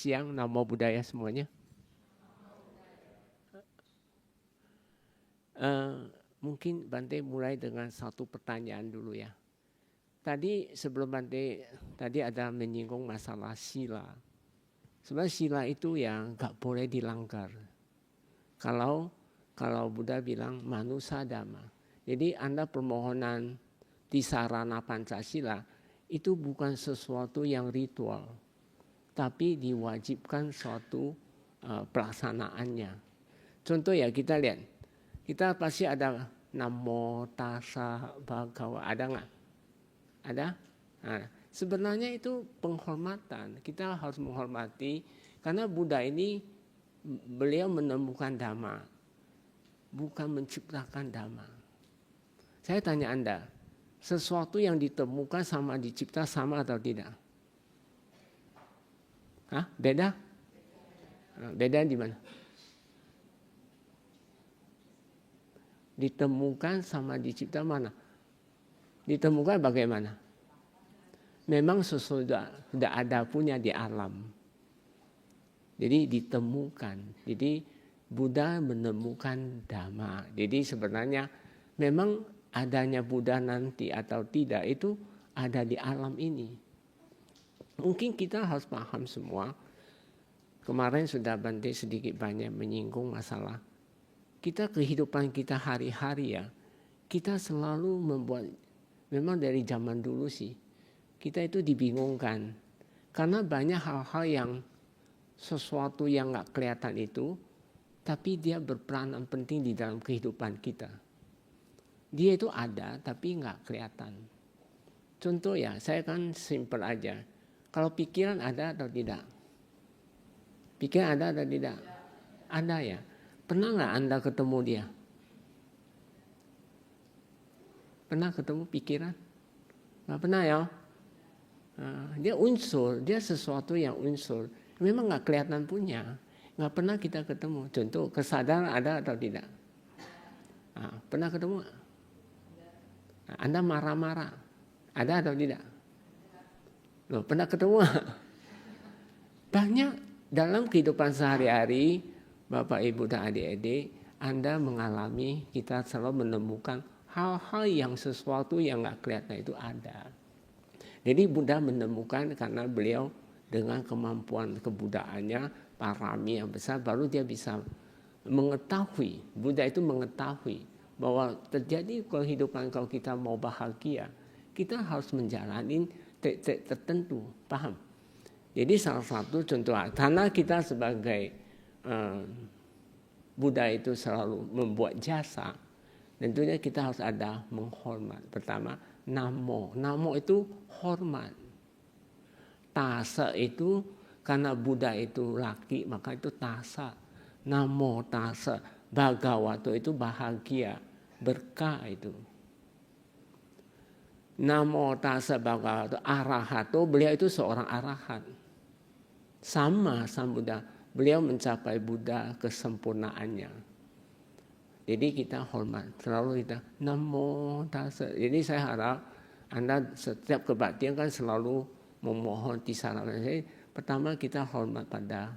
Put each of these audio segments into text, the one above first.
siang, Namo Buddhaya semuanya. Mungkin Bante mulai dengan satu pertanyaan dulu ya. Tadi sebelum Bante tadi ada menyinggung masalah sila. Sebenarnya sila itu yang nggak boleh dilanggar. Kalau Buddha bilang manusa dhamma. Jadi Anda permohonan Tisarana Pancasila itu bukan sesuatu yang ritual, tapi diwajibkan suatu pelaksanaannya. Contoh ya kita lihat, kita pasti ada Namo Tassa Bhagava, ada nggak? Ada? Nah, sebenarnya itu penghormatan. Kita harus menghormati karena Buddha ini beliau menemukan dhamma, bukan menciptakan dhamma. Saya tanya Anda, sesuatu yang ditemukan sama dicipta sama atau tidak? Hah? Beda? Beda di mana? Ditemukan sama dicipta mana? Ditemukan bagaimana? Memang sudah ada punya di alam. Jadi ditemukan. Jadi Buddha menemukan dhamma. Jadi sebenarnya memang adanya Buddha nanti atau tidak itu ada di alam ini. Mungkin kita harus paham semua. Kemarin sudah Bante sedikit banyak menyinggung masalah kita kehidupan kita hari-hari ya. Kita selalu membuat, memang dari zaman dulu sih, kita itu dibingungkan. Karena banyak hal-hal yang sesuatu yang gak kelihatan itu, tapi dia berperanan penting di dalam kehidupan kita. Dia itu ada tapi nggak kelihatan. Contoh ya, saya kan simpel aja. Kalau pikiran ada atau tidak? Pikiran ada atau tidak? Ada ya. Pernah nggak Anda ketemu dia? Pernah ketemu pikiran? Nggak pernah ya. Dia unsur, dia sesuatu yang unsur. Memang nggak kelihatan punya. Nggak pernah kita ketemu. Contoh kesadaran ada atau tidak? Pernah ketemu? Anda marah-marah, ada atau tidak? Loh, pernah ketemu? Banyak dalam kehidupan sehari-hari, Bapak Ibu dan adik-adik, Anda mengalami, kita selalu menemukan hal-hal yang sesuatu yang nggak kelihatan itu ada. Jadi Buddha menemukan karena beliau dengan kemampuan kebudaannya, parami yang besar, baru dia bisa mengetahui. Buddha itu mengetahui bahwa terjadi kehidupan kalau kita mau bahagia, kita harus menjalani trik-trik tertentu, paham? Jadi salah satu contoh, karena kita sebagai Buddha itu selalu membuat jasa, tentunya kita harus ada menghormat. Pertama, namo. Namo itu hormat. Tassa itu karena Buddha itu laki, maka itu tassa. Namo tassa. Bhagavato itu bahagia, berkah itu. Namo tassa bhagavato, arahato, beliau itu seorang arahat. Sama Buddha, beliau mencapai Buddha kesempurnaannya. Jadi kita hormat, selalu kita namo tassa. Jadi saya harap Anda setiap kebaktian kan selalu memohon tisarana. Pertama kita hormat pada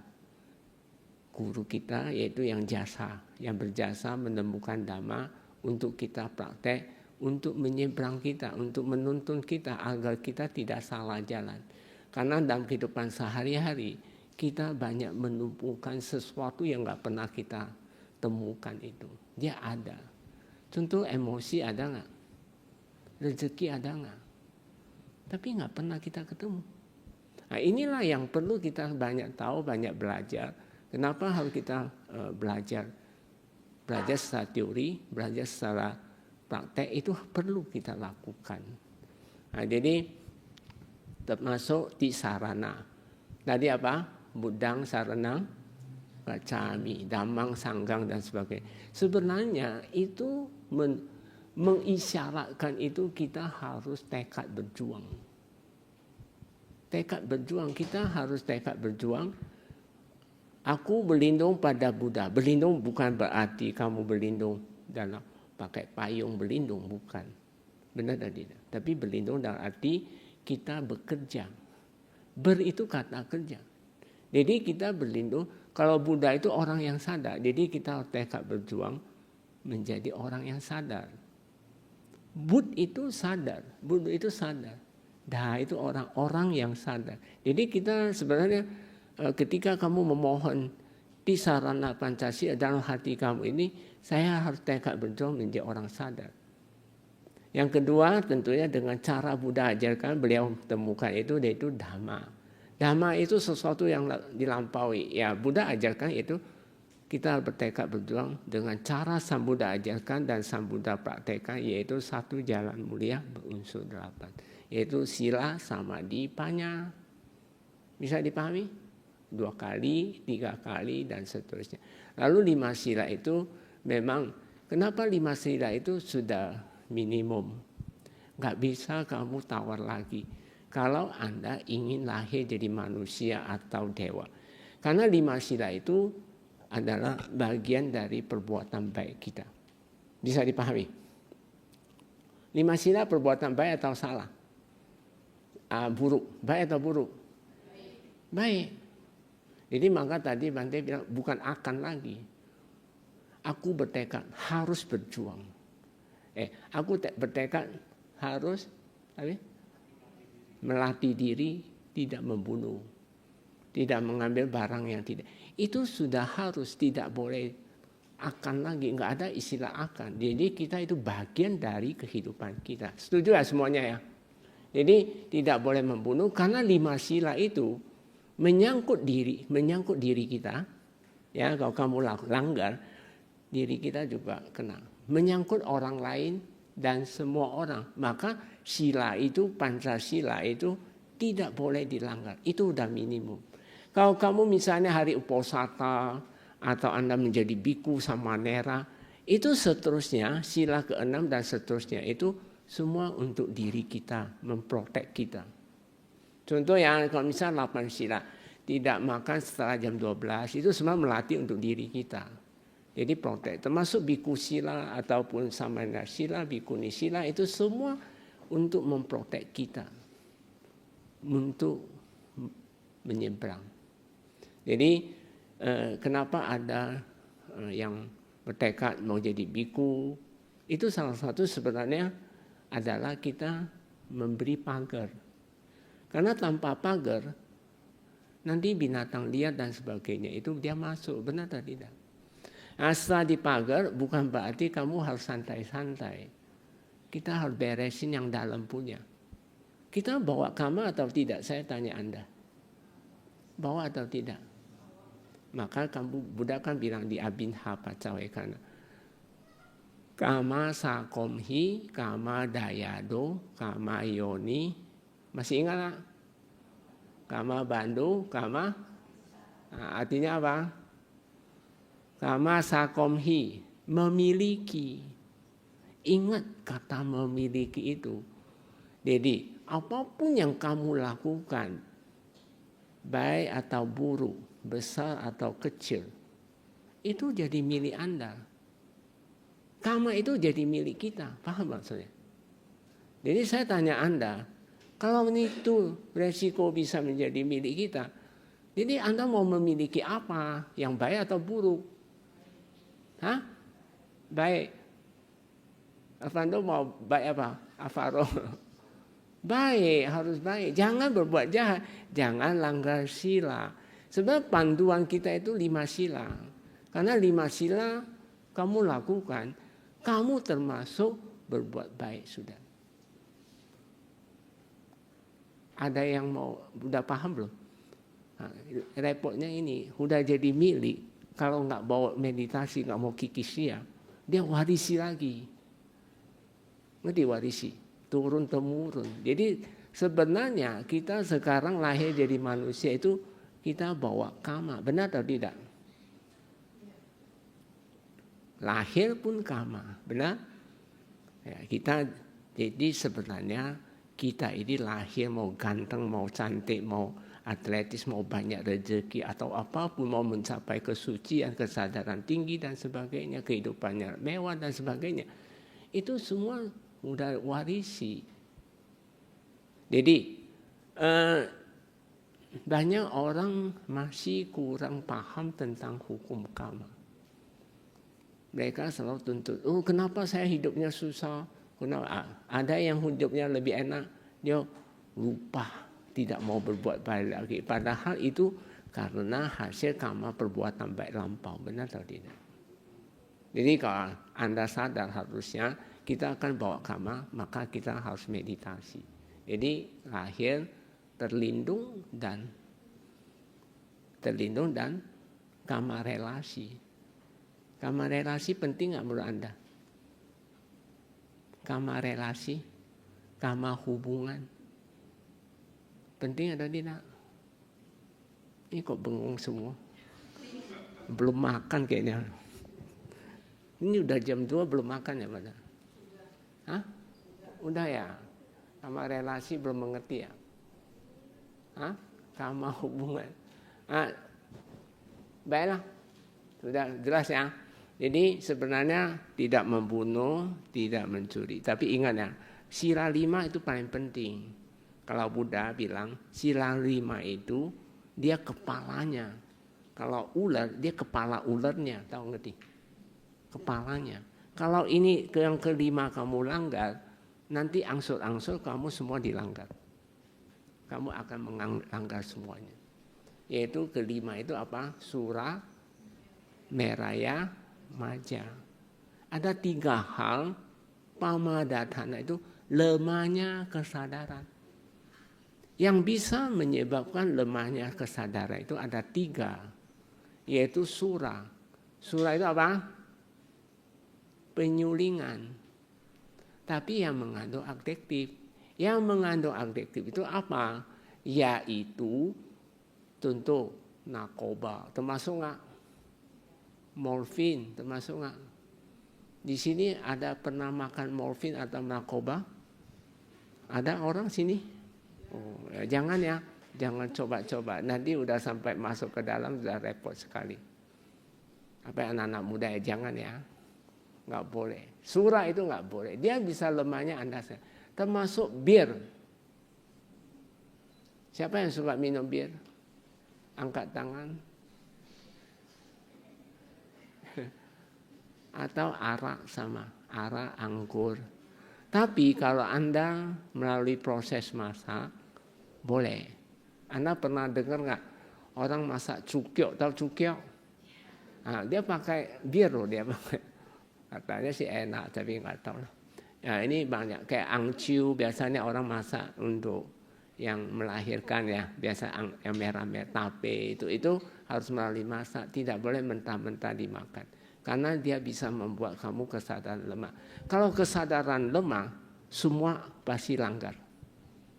guru kita, yaitu yang jasa, yang berjasa menemukan dhamma untuk kita praktek, untuk menyeberang kita, untuk menuntun kita agar kita tidak salah jalan. Karena dalam kehidupan sehari-hari kita banyak menumpukan sesuatu yang nggak pernah kita temukan itu. Dia ada. Contoh emosi ada nggak? Rezeki ada nggak? Tapi nggak pernah kita ketemu. Nah, inilah yang perlu kita banyak tahu, banyak belajar. Kenapa harus kita belajar secara teori, belajar secara praktek, itu perlu kita lakukan. Nah, jadi termasuk tisarana. Tadi apa? Buddhang saranang gacchami, dhammang sanggang dan sebagainya. Sebenarnya itu mengisyaratkan itu kita harus tekad berjuang. Tekad berjuang, kita harus tekad berjuang. Aku berlindung pada Buddha. Berlindung bukan berarti kamu berlindung dalam pakai payung berlindung, bukan. Benar dan tidak. Tapi berlindung dalam arti kita bekerja. Ber itu kata kerja. Jadi kita berlindung, kalau Buddha itu orang yang sadar, jadi kita tekad berjuang menjadi orang yang sadar. Buddha itu sadar, Daha itu orang-orang yang sadar. Jadi kita sebenarnya ketika kamu memohon di sarana Pancasila dalam hati kamu ini, saya harus tekad berjuang menjadi orang sadar. Yang kedua tentunya dengan cara Buddha ajarkan, beliau temukan itu yaitu Dhamma. Dhamma itu sesuatu yang dilampaui. Ya Buddha ajarkan itu kita bertekad berjuang dengan cara Sang Buddha ajarkan dan Sang Buddha praktekkan, yaitu satu jalan mulia berunsur 8. Yaitu sila, samadhi, panya. Bisa dipahami? 2 kali, 3 kali dan seterusnya. Lalu 5 sila itu memang, kenapa 5 sila itu sudah minimum? Gak bisa kamu tawar lagi kalau Anda ingin lahir jadi manusia atau dewa. Karena 5 sila itu adalah bagian dari perbuatan baik kita. Bisa dipahami? 5 sila perbuatan baik atau salah? Buruk. Baik atau buruk? Baik. Jadi maka tadi Bante bilang bukan akan lagi. Aku bertekad harus berjuang. Aku bertekad harus melatih diri tidak membunuh, tidak mengambil barang yang tidak. Itu sudah harus, tidak boleh akan lagi, nggak ada istilah akan. Jadi kita itu bagian dari kehidupan kita. Setuju ya semuanya ya? Jadi tidak boleh membunuh karena 5 sila itu menyangkut diri kita. Ya, kalau kamu langgar, diri kita juga kena. Menyangkut orang lain dan semua orang. Maka sila itu, Pancasila itu tidak boleh dilanggar. Itu udah minimum. Kalau kamu misalnya hari Uposatha atau Anda menjadi biku samanera, itu seterusnya sila ke-6 dan seterusnya itu semua untuk diri kita, memprotek kita. Contoh yang kalau misalnya 8 sila, tidak makan setelah jam 12, itu semua melatih untuk diri kita. Jadi protek, termasuk biku sila ataupun samanera sila, bikuni sila, itu semua untuk memprotek kita, untuk menyeberang. Jadi kenapa ada yang bertekad mau jadi biku, itu salah satu sebenarnya adalah kita memberi pagar. Karena tanpa pagar, nanti binatang liar dan sebagainya itu dia masuk, benar atau tidak? Nah, setelah dipagar bukan berarti kamu harus santai-santai. Kita harus beresin yang dalam punya. Kita bawa kama atau tidak? Saya tanya Anda. Bawa atau tidak? Maka kamu Buddha kan bilang di Abhinha Pacawekana. Kama sakomhi, kama dayado, kama yoni. Masih ingat gak? Kama bandu, kama. Nah, artinya apa? Kama sakomhi, memiliki. Ingat kata memiliki itu. Jadi apapun yang kamu lakukan, baik atau buruk, besar atau kecil, itu jadi milik Anda. Kama itu jadi milik kita, paham maksudnya? Jadi saya tanya Anda, kalau itu resiko bisa menjadi milik kita, jadi Anda mau memiliki apa? Yang baik atau buruk? Hah? Baik. Avando mau baik apa? Afaro. Baik, harus baik. Jangan berbuat jahat, jangan langgar sila. Sebab panduan kita itu 5 sila. Karena 5 sila kamu lakukan, kamu termasuk berbuat baik sudah. Ada yang mau, udah paham belum? Nah, repotnya ini, udah jadi milik. Kalau nggak bawa meditasi, nggak mau kikisia, dia warisi lagi. Ngerti warisi? Turun temurun. Jadi sebenarnya kita sekarang lahir jadi manusia itu kita bawa kama, benar atau tidak? Lahir pun kama, benar? Ya, kita jadi sebenarnya kita ini lahir mau ganteng, mau cantik, mau atletis, mau banyak rezeki atau apapun, mau mencapai kesucian, kesadaran tinggi dan sebagainya, kehidupannya mewah dan sebagainya. Itu semua udah warisi. Jadi banyak orang masih kurang paham tentang hukum karma. Mereka selalu tuntut, oh kenapa saya hidupnya susah? Kenapa? Ada yang hidupnya lebih enak, dia lupa, tidak mau berbuat baik lagi. Padahal itu karena hasil karma perbuatan baik lampau, benar atau tidak? Jadi kalau Anda sadar harusnya kita akan bawa karma, maka kita harus meditasi. Jadi lahir terlindung dan karma relasi. Karma relasi penting nggak menurut Anda? Karma relasi, karma hubungan, penting atau tidak? Ini kok bengong semua? Belum makan kayaknya. Ini udah jam 2 belum makan ya pada? Hah? Udah ya? Karma relasi belum mengerti ya? Hah? Karma hubungan. Baiklah, sudah jelas ya. Jadi sebenarnya tidak membunuh, tidak mencuri. Tapi ingat ya, sila 5 itu paling penting. Kalau Buddha bilang sila 5 itu dia kepalanya. Kalau ular dia kepala ularnya, tahu ngerti? Kepalanya. Kalau ini yang kelima kamu langgar, nanti angsur-angsur kamu semua dilanggar. Kamu akan melanggar semuanya. Yaitu kelima itu apa? Sura, meraya, maja. Ada 3 hal pamadatana itu lemahnya kesadaran. Yang bisa menyebabkan lemahnya kesadaran itu ada 3, yaitu sura. Sura itu apa? Penyulingan. Tapi yang mengandung adjektif. Yang mengandung adjektif itu apa? Yaitu contoh narkoba, termasuk nggak? Morfin termasuk nggak? Di sini ada pernah makan morfin atau narkoba? Ada orang sini? Oh, ya, jangan ya, jangan coba-coba. Nanti udah sampai masuk ke dalam sudah repot sekali. Apa anak-anak muda ya jangan ya, nggak boleh. Surah itu nggak boleh. Dia bisa lemahnya Anda. Termasuk bir. Siapa yang suka minum bir? Angkat tangan. Atau arak sama, arak anggur. Tapi kalau Anda melalui proses masak, boleh. Anda pernah dengar nggak orang masak cukyok, tahu cukyok? Nah, dia pakai bir loh, dia pakai. Katanya sih enak, tapi nggak tahu. Ya, ini banyak kayak angciu, biasanya orang masak untuk yang melahirkan ya, biasa yang merah-merah tape itu harus melalui masak, tidak boleh mentah-mentah dimakan. Karena dia bisa membuat kamu kesadaran lemah. Kalau kesadaran lemah, semua pasti langgar.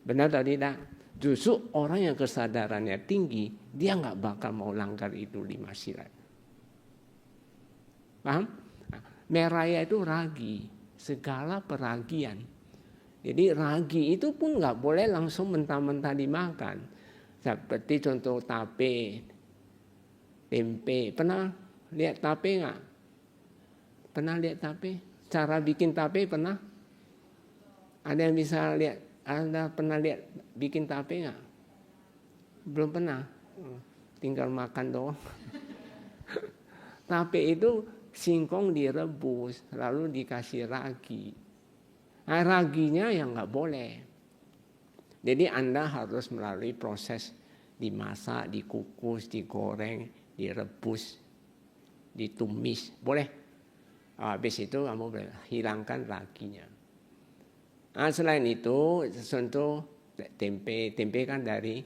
Benar atau tidak? Justru orang yang kesadarannya tinggi, dia nggak bakal mau langgar itu 5 sila. Paham? Nah, meraya itu ragi, segala peragian. Jadi ragi itu pun nggak boleh langsung mentah-mentah dimakan. Seperti contoh tape, tempe. Pernah lihat tape nggak? Pernah lihat tape? Cara bikin tape pernah? Ada yang bisa lihat? Anda pernah lihat bikin tape nggak? Belum pernah. Tinggal makan doang. Tape itu singkong direbus, lalu dikasih ragi. Nah, raginya yang nggak boleh. Jadi Anda harus melalui proses dimasak, dikukus, digoreng, direbus, ditumis. Boleh. Habis itu kamu hilangkan raginya. Nah, selain itu, contoh tempe kan dari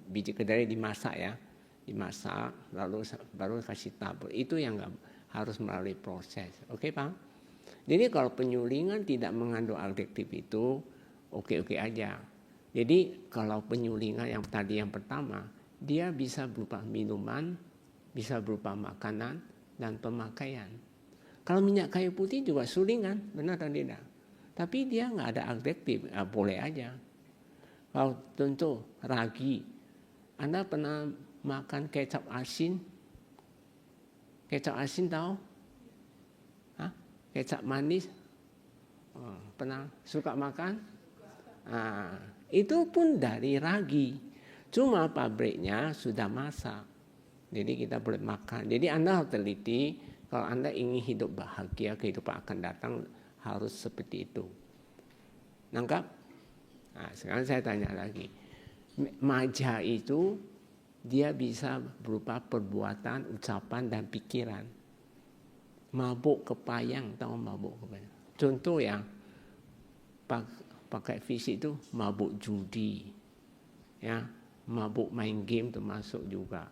biji kedelai dimasak ya, dimasak lalu baru kasih tabur. Itu yang harus melalui proses. Oke, Pak? Jadi kalau penyulingan tidak mengandung adjektif itu oke-oke aja. Jadi kalau penyulingan yang tadi yang pertama, dia bisa berupa minuman, bisa berupa makanan dan pemakaian. Kalau minyak kayu putih juga sulingan, benar atau tidak? Tapi dia nggak ada adjektif, boleh aja. Kalau tentu ragi, Anda pernah makan kecap asin? Kecap asin tahu? Hah? Kecap manis? Oh, pernah suka makan? Nah, Itu pun dari ragi. Cuma pabriknya sudah masak. Jadi kita boleh makan. Jadi Anda harus teliti, kalau Anda ingin hidup bahagia, kehidupan akan datang harus seperti itu. Nangkap? Nah, sekarang saya tanya lagi. Maja itu dia bisa berupa perbuatan, ucapan, dan pikiran. Mabuk kepayang, tahu mabuk kepayang? Contoh yang pakai fisik itu mabuk judi, ya, mabuk main game termasuk juga.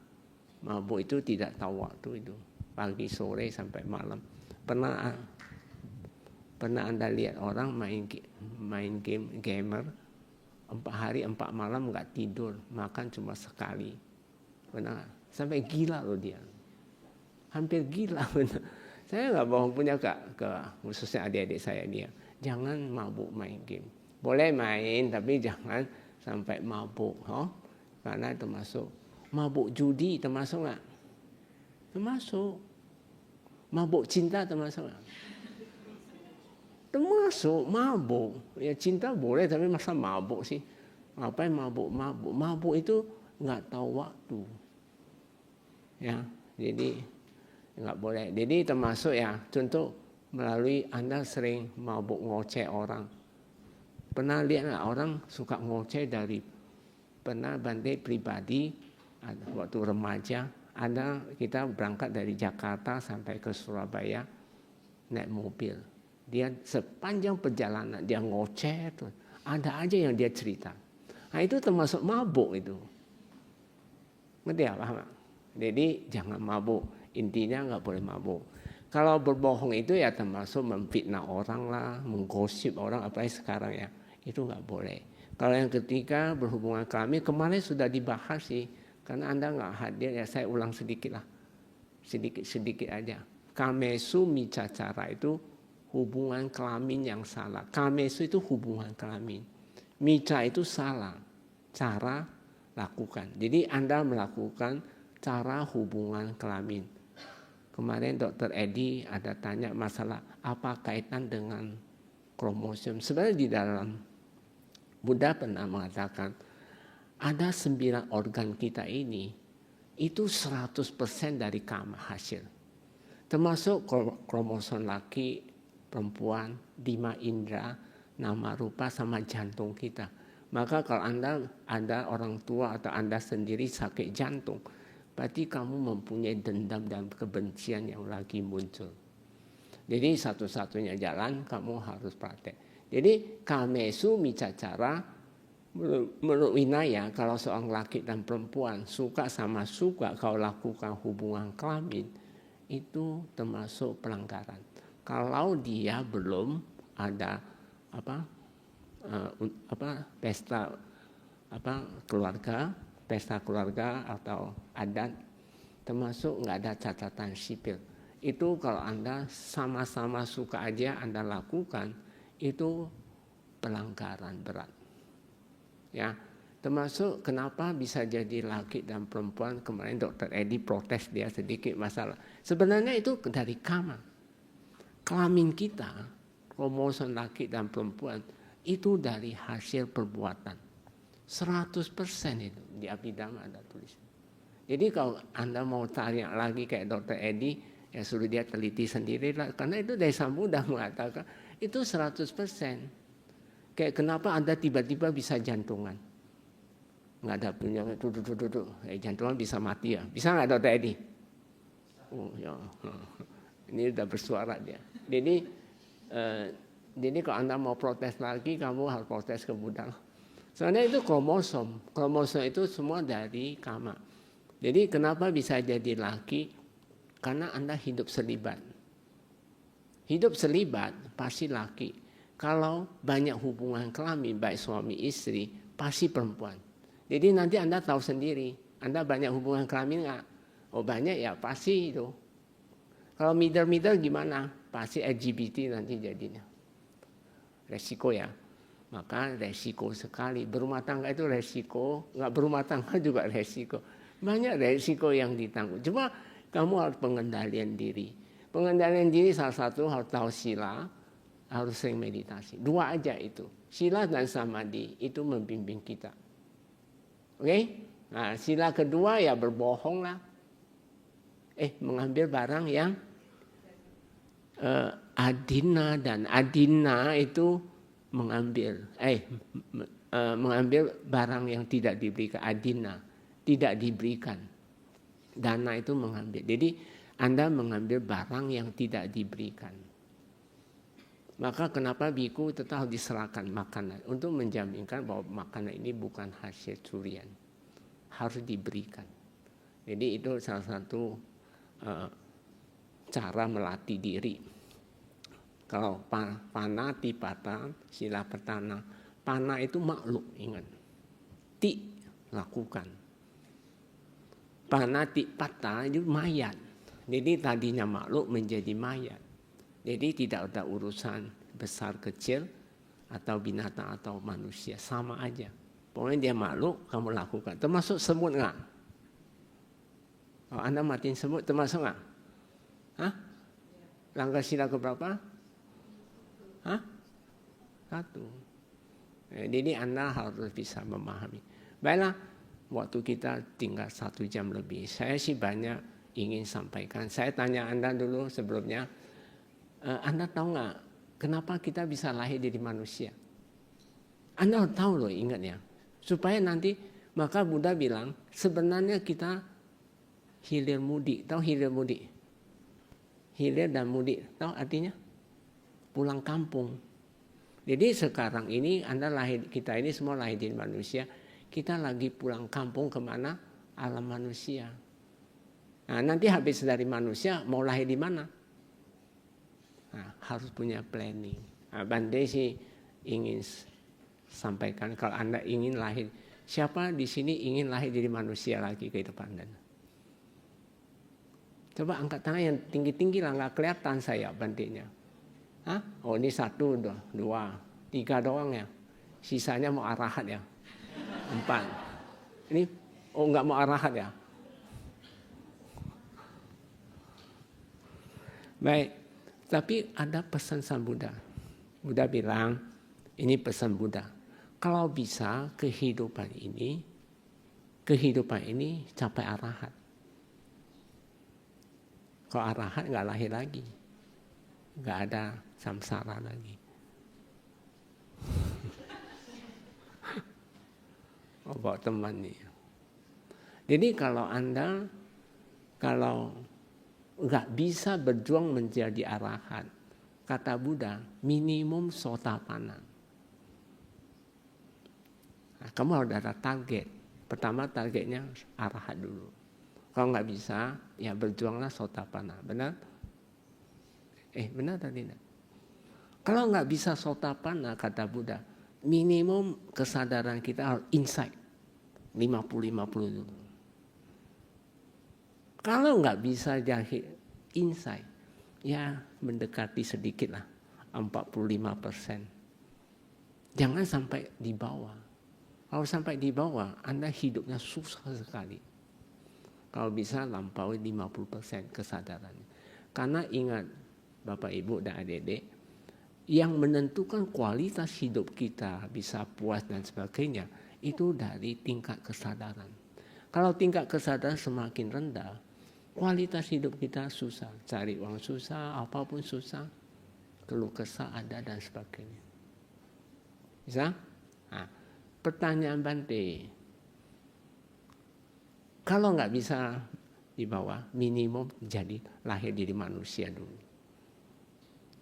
Mabuk itu tidak tahu waktu itu, pagi sore sampai malam. Pernah Anda lihat orang main game, gamer 4 hari 4 malam nggak tidur, makan cuma sekali. Pernah sampai gila loh dia, hampir gila benar. Saya nggak bohong, punya ke khususnya adik-adik saya dia, jangan mabuk main game. Boleh main tapi jangan sampai mabuk, karena termasuk mabuk judi termasuk nggak? Termasuk. Mabuk cinta termasuk nggak? Termasuk mabuk. Ya cinta boleh tapi masa mabuk sih? Ngapain mabuk? Mabuk itu nggak tahu waktu. Ya, jadi nggak boleh. Jadi termasuk ya, contoh melalui Anda sering mabuk ngoceh orang. Pernah lihat nggak orang suka ngoceh dari pernah Bante pribadi waktu remaja, kita berangkat dari Jakarta sampai ke Surabaya naik mobil. Dia sepanjang perjalanan dia ngoceh tuh, ada aja yang dia cerita. Nah itu termasuk mabuk itu. Ngerti ya, paham? Jadi jangan mabuk. Intinya nggak boleh mabuk. Kalau berbohong itu ya termasuk memfitnah orang lah, menggosip orang, apalagi sekarang ya, itu nggak boleh. Kalau yang ketiga berhubungan kelamin, kemarin sudah dibahas sih, karena Anda nggak hadir ya saya ulang sedikit lah, sedikit aja. Kamesu micacara itu hubungan kelamin yang salah. Kamesu itu hubungan kelamin. Mica itu salah, cara lakukan. Jadi Anda melakukan cara hubungan kelamin. Kemarin Dr. Edi ada tanya masalah apa kaitan dengan kromosom. Sebenarnya di dalam Buddha pernah mengatakan ada 9 organ kita ini itu 100% dari kama hasil. Termasuk kromosom laki, perempuan, 5 indera, nama rupa sama jantung kita. Maka kalau Anda ada orang tua atau Anda sendiri sakit jantung, berarti kamu mempunyai dendam dan kebencian yang lagi muncul. Jadi satu-satunya jalan kamu harus praktek. Jadi kamesu micacara menurut Winaya, kalau seorang laki dan perempuan suka sama suka kalau lakukan hubungan kelamin, itu termasuk pelanggaran. Kalau dia belum ada pesta keluarga atau adat, termasuk nggak ada catatan sipil. Itu kalau Anda sama-sama suka aja Anda lakukan, itu pelanggaran berat. Ya, termasuk kenapa bisa jadi laki dan perempuan. Kemarin Dr. Edi protes dia sedikit masalah. Sebenarnya itu dari kama. Kelamin kita, kromosom laki dan perempuan, itu dari hasil perbuatan. 100% itu di Abhidhamma ada tulis. Jadi kalau Anda mau tanya lagi kayak Dr. Edi, ya suruh dia teliti sendiri lah. Karena itu dari Sang Buddha mengatakan itu 100%. Kayak kenapa Anda tiba-tiba bisa jantungan? Nggak ada punya duduk. Jantungan bisa mati ya. Bisa nggak Dr. Edi? Oh ya. Ini udah bersuara dia. Jadi kalau Anda mau protes lagi, kamu harus protes ke Buddha. Soalnya itu kromosom. Kromosom itu semua dari kama. Jadi kenapa bisa jadi laki? Karena Anda hidup selibat. Hidup selibat pasti laki. Kalau banyak hubungan kelamin, baik suami istri, pasti perempuan. Jadi nanti Anda tahu sendiri. Anda banyak hubungan kelamin nggak? Oh banyak ya, pasti itu. Kalau middle gimana? Pasti LGBT nanti jadinya. Resiko ya. Maka resiko sekali. Berumah tangga itu resiko. Nggak berumah tangga juga resiko. Banyak resiko yang ditanggung. Cuma kamu harus pengendalian diri. Pengendalian diri salah satu harus tahu sila. harus sering meditasi. 2 aja itu. Sila dan samadhi itu membimbing kita. Oke? Nah, sila kedua ya berbohong lah. Mengambil barang yang adina, dan adina itu mengambil barang yang tidak diberikan. Adina tidak diberikan. Dana itu mengambil. Jadi Anda mengambil barang yang tidak diberikan. Maka kenapa biku tetap diserahkan makanan untuk menjaminkan bahwa makanan ini bukan hasil curian, harus diberikan. Jadi itu salah satu cara melatih diri. Kalau pana tipata, sila pertama, pana itu makhluk, ingat. Ti lakukan. Pana tipata itu mayat. Jadi tadinya makhluk menjadi mayat. Jadi tidak ada urusan besar kecil atau binatang atau manusia, sama aja. Pokoknya dia makhluk, kamu lakukan. Termasuk semut nggak? Kalau Anda matiin semut termasuk nggak? Hah? Langkah sila keberapa? Hah? 1. Jadi Anda harus bisa memahami. Baiklah, waktu kita tinggal 1 jam lebih. Saya sih banyak ingin sampaikan. Saya tanya Anda dulu sebelumnya. Anda tahu nggak kenapa kita bisa lahir jadi manusia? Anda tahu loh, ingat ya. Supaya nanti, maka Buddha bilang sebenarnya kita hilir mudik. Tahu hilir mudik? Hilir dan mudik, tahu artinya? Pulang kampung. Jadi sekarang ini kita ini semua lahir jadi manusia. Kita lagi pulang kampung kemana? Alam manusia. Nah, nanti habis dari manusia mau lahir di mana? Nah, harus punya planning. Nah, Bante sih ingin sampaikan kalau Anda ingin lahir, siapa di sini ingin lahir jadi manusia lagi ke depan Anda? Coba angkat tangan yang tinggi-tinggi lah, nggak kelihatan saya Bantenya. Hah? Oh ini 1, 2, 3 doang ya. Sisanya mau arahat ya. 4. Ini nggak mau arahat ya. Baik. Tapi ada pesan Sang Buddha. Buddha bilang, ini pesan Buddha. Kalau bisa kehidupan ini capai arahat. Kalau arahat nggak lahir lagi, nggak ada samsara lagi. Bawa teman nih. Jadi kalau Anda nggak bisa berjuang menjadi arahat, kata Buddha, minimum sotapanna. Nah, kamu harus ada target. Pertama targetnya arahat dulu. Kalau nggak bisa, ya berjuanglah sotapanna. Benar? Benar atau tidak? Kalau nggak bisa sotapanna, kata Buddha, minimum kesadaran kita harus insight. 50-50 dulu. Kalau nggak bisa jadi insight, ya mendekati sedikit lah, 45%. Jangan sampai di bawah. Kalau sampai di bawah, Anda hidupnya susah sekali. Kalau bisa lampaui 50% kesadaran. Karena ingat, Bapak Ibu dan adik-adik, yang menentukan kualitas hidup kita bisa puas dan sebagainya, itu dari tingkat kesadaran. Kalau tingkat kesadaran semakin rendah, kualitas hidup kita susah, cari uang susah, apapun susah, keluh kesah ada dan sebagainya. Bisa? Nah, pertanyaan Bante, kalau nggak bisa di bawah, minimum jadi lahir jadi manusia dulu.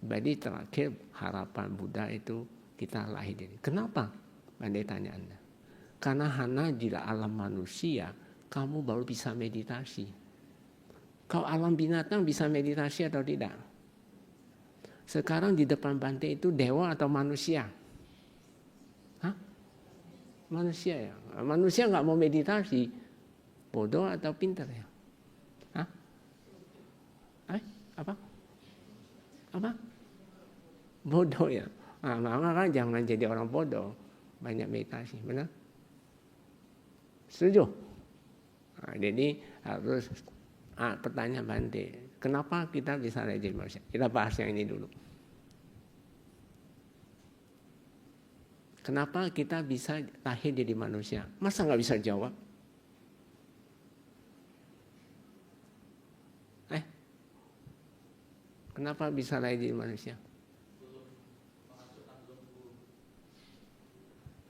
Jadi terakhir harapan Buddha itu kita lahir jadi. Kenapa? Bante tanya Anda. Karena hanya di alam manusia kamu baru bisa meditasi. Kalau alam binatang bisa meditasi atau tidak? Sekarang di depan Bante itu dewa atau manusia? Hah? Manusia ya. Manusia nggak mau meditasi, bodoh atau pintar ya? Hah? Apa? Bodoh ya. Nah, maka jangan jadi orang bodoh, banyak meditasi, benar? Setuju? Nah, jadi harus pertanyaan Bante, kenapa kita bisa jadi manusia? Kita bahas yang ini dulu. Kenapa kita bisa lahir jadi manusia? Masa nggak bisa jawab? Kenapa bisa lahir jadi manusia?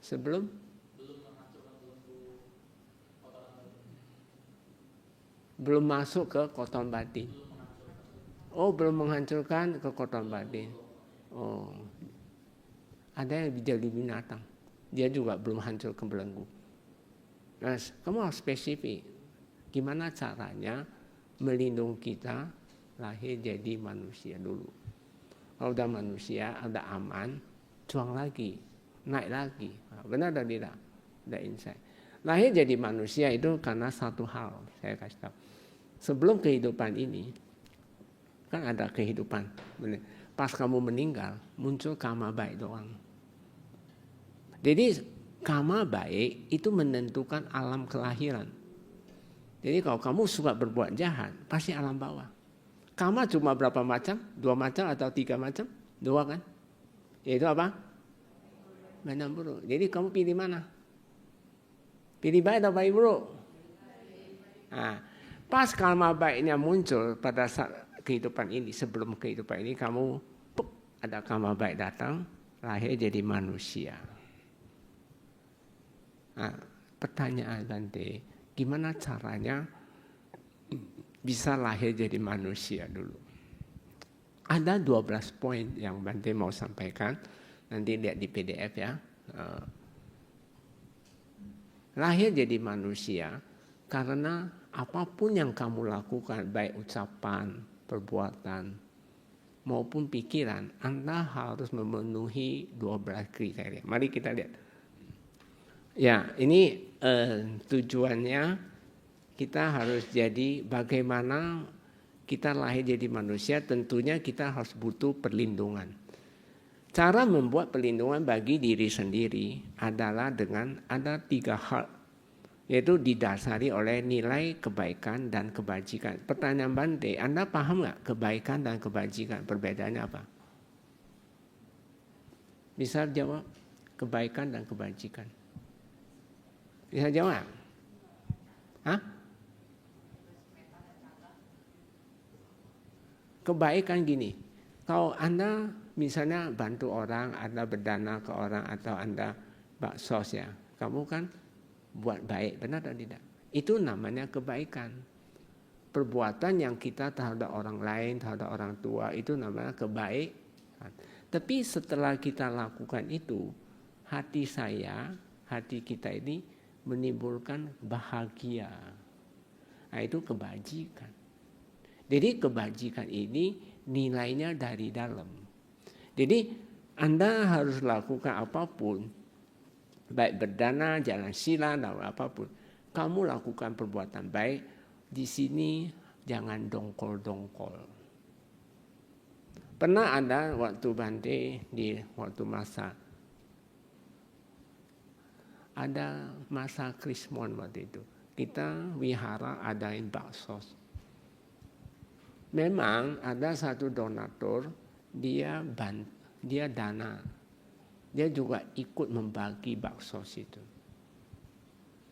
Sebelum? Belum masuk ke kotoran batin. Oh, belum menghancurkan ke kotoran batin. Oh, ada yang jadi binatang. Dia juga belum hancur ke belenggu. Nah, kamu harus spesifik. Gimana caranya melindungi kita lahir jadi manusia dulu. Kalau udah manusia, udah aman, juang lagi, naik lagi. Benar atau tidak? Udah insight. Lahir jadi manusia itu karena satu hal, saya kasih tahu. Sebelum kehidupan ini, kan ada kehidupan. Pas kamu meninggal, muncul karma baik doang. Jadi karma baik itu menentukan alam kelahiran. Jadi kalau kamu suka berbuat jahat, pasti alam bawah. Karma cuma berapa macam? 2 macam atau 3 macam? 2 kan? Yaitu apa? Baik dan buruk. Jadi kamu pilih mana? Pilih baik atau baik buruk? Nah, pas karma baiknya muncul pada saat kehidupan ini, sebelum kehidupan ini kamu ada karma baik datang, lahir jadi manusia. Nah, pertanyaan Bante, gimana caranya bisa lahir jadi manusia dulu? Ada 12 poin yang Bante mau sampaikan, nanti lihat di PDF ya. Lahir jadi manusia karena apapun yang kamu lakukan, baik ucapan, perbuatan, maupun pikiran, Anda harus memenuhi 12 kriteria. Mari kita lihat. Ya, ini tujuannya kita harus jadi bagaimana kita lahir jadi manusia, tentunya kita harus butuh perlindungan. Cara membuat perlindungan bagi diri sendiri adalah dengan ada 3 hal, yaitu didasari oleh nilai kebaikan dan kebajikan. Pertanyaan Bante, Anda paham nggak kebaikan dan kebajikan? Perbedaannya apa? Bisa jawab kebaikan dan kebajikan? Bisa jawab? Hah? Kebaikan gini, kalau Anda misalnya bantu orang, Anda berdana ke orang, atau Anda baksos ya, kamu kan buat baik, benar atau tidak? Itu namanya kebaikan. Perbuatan yang kita terhadap orang lain, terhadap orang tua, itu namanya kebaikan. Tapi setelah kita lakukan itu, hati kita ini menimbulkan bahagia. Nah, itu kebajikan. Jadi kebajikan ini nilainya dari dalam. Jadi Anda harus lakukan apapun, baik berdana, jalan sila, dan apapun. Kamu lakukan perbuatan baik, di sini jangan dongkol-dongkol. Pernah ada waktu Bante di waktu masa Krismon waktu itu. Kita wihara adain baksos. Memang ada satu donatur, dia dana. Dia juga ikut membagi baksos itu.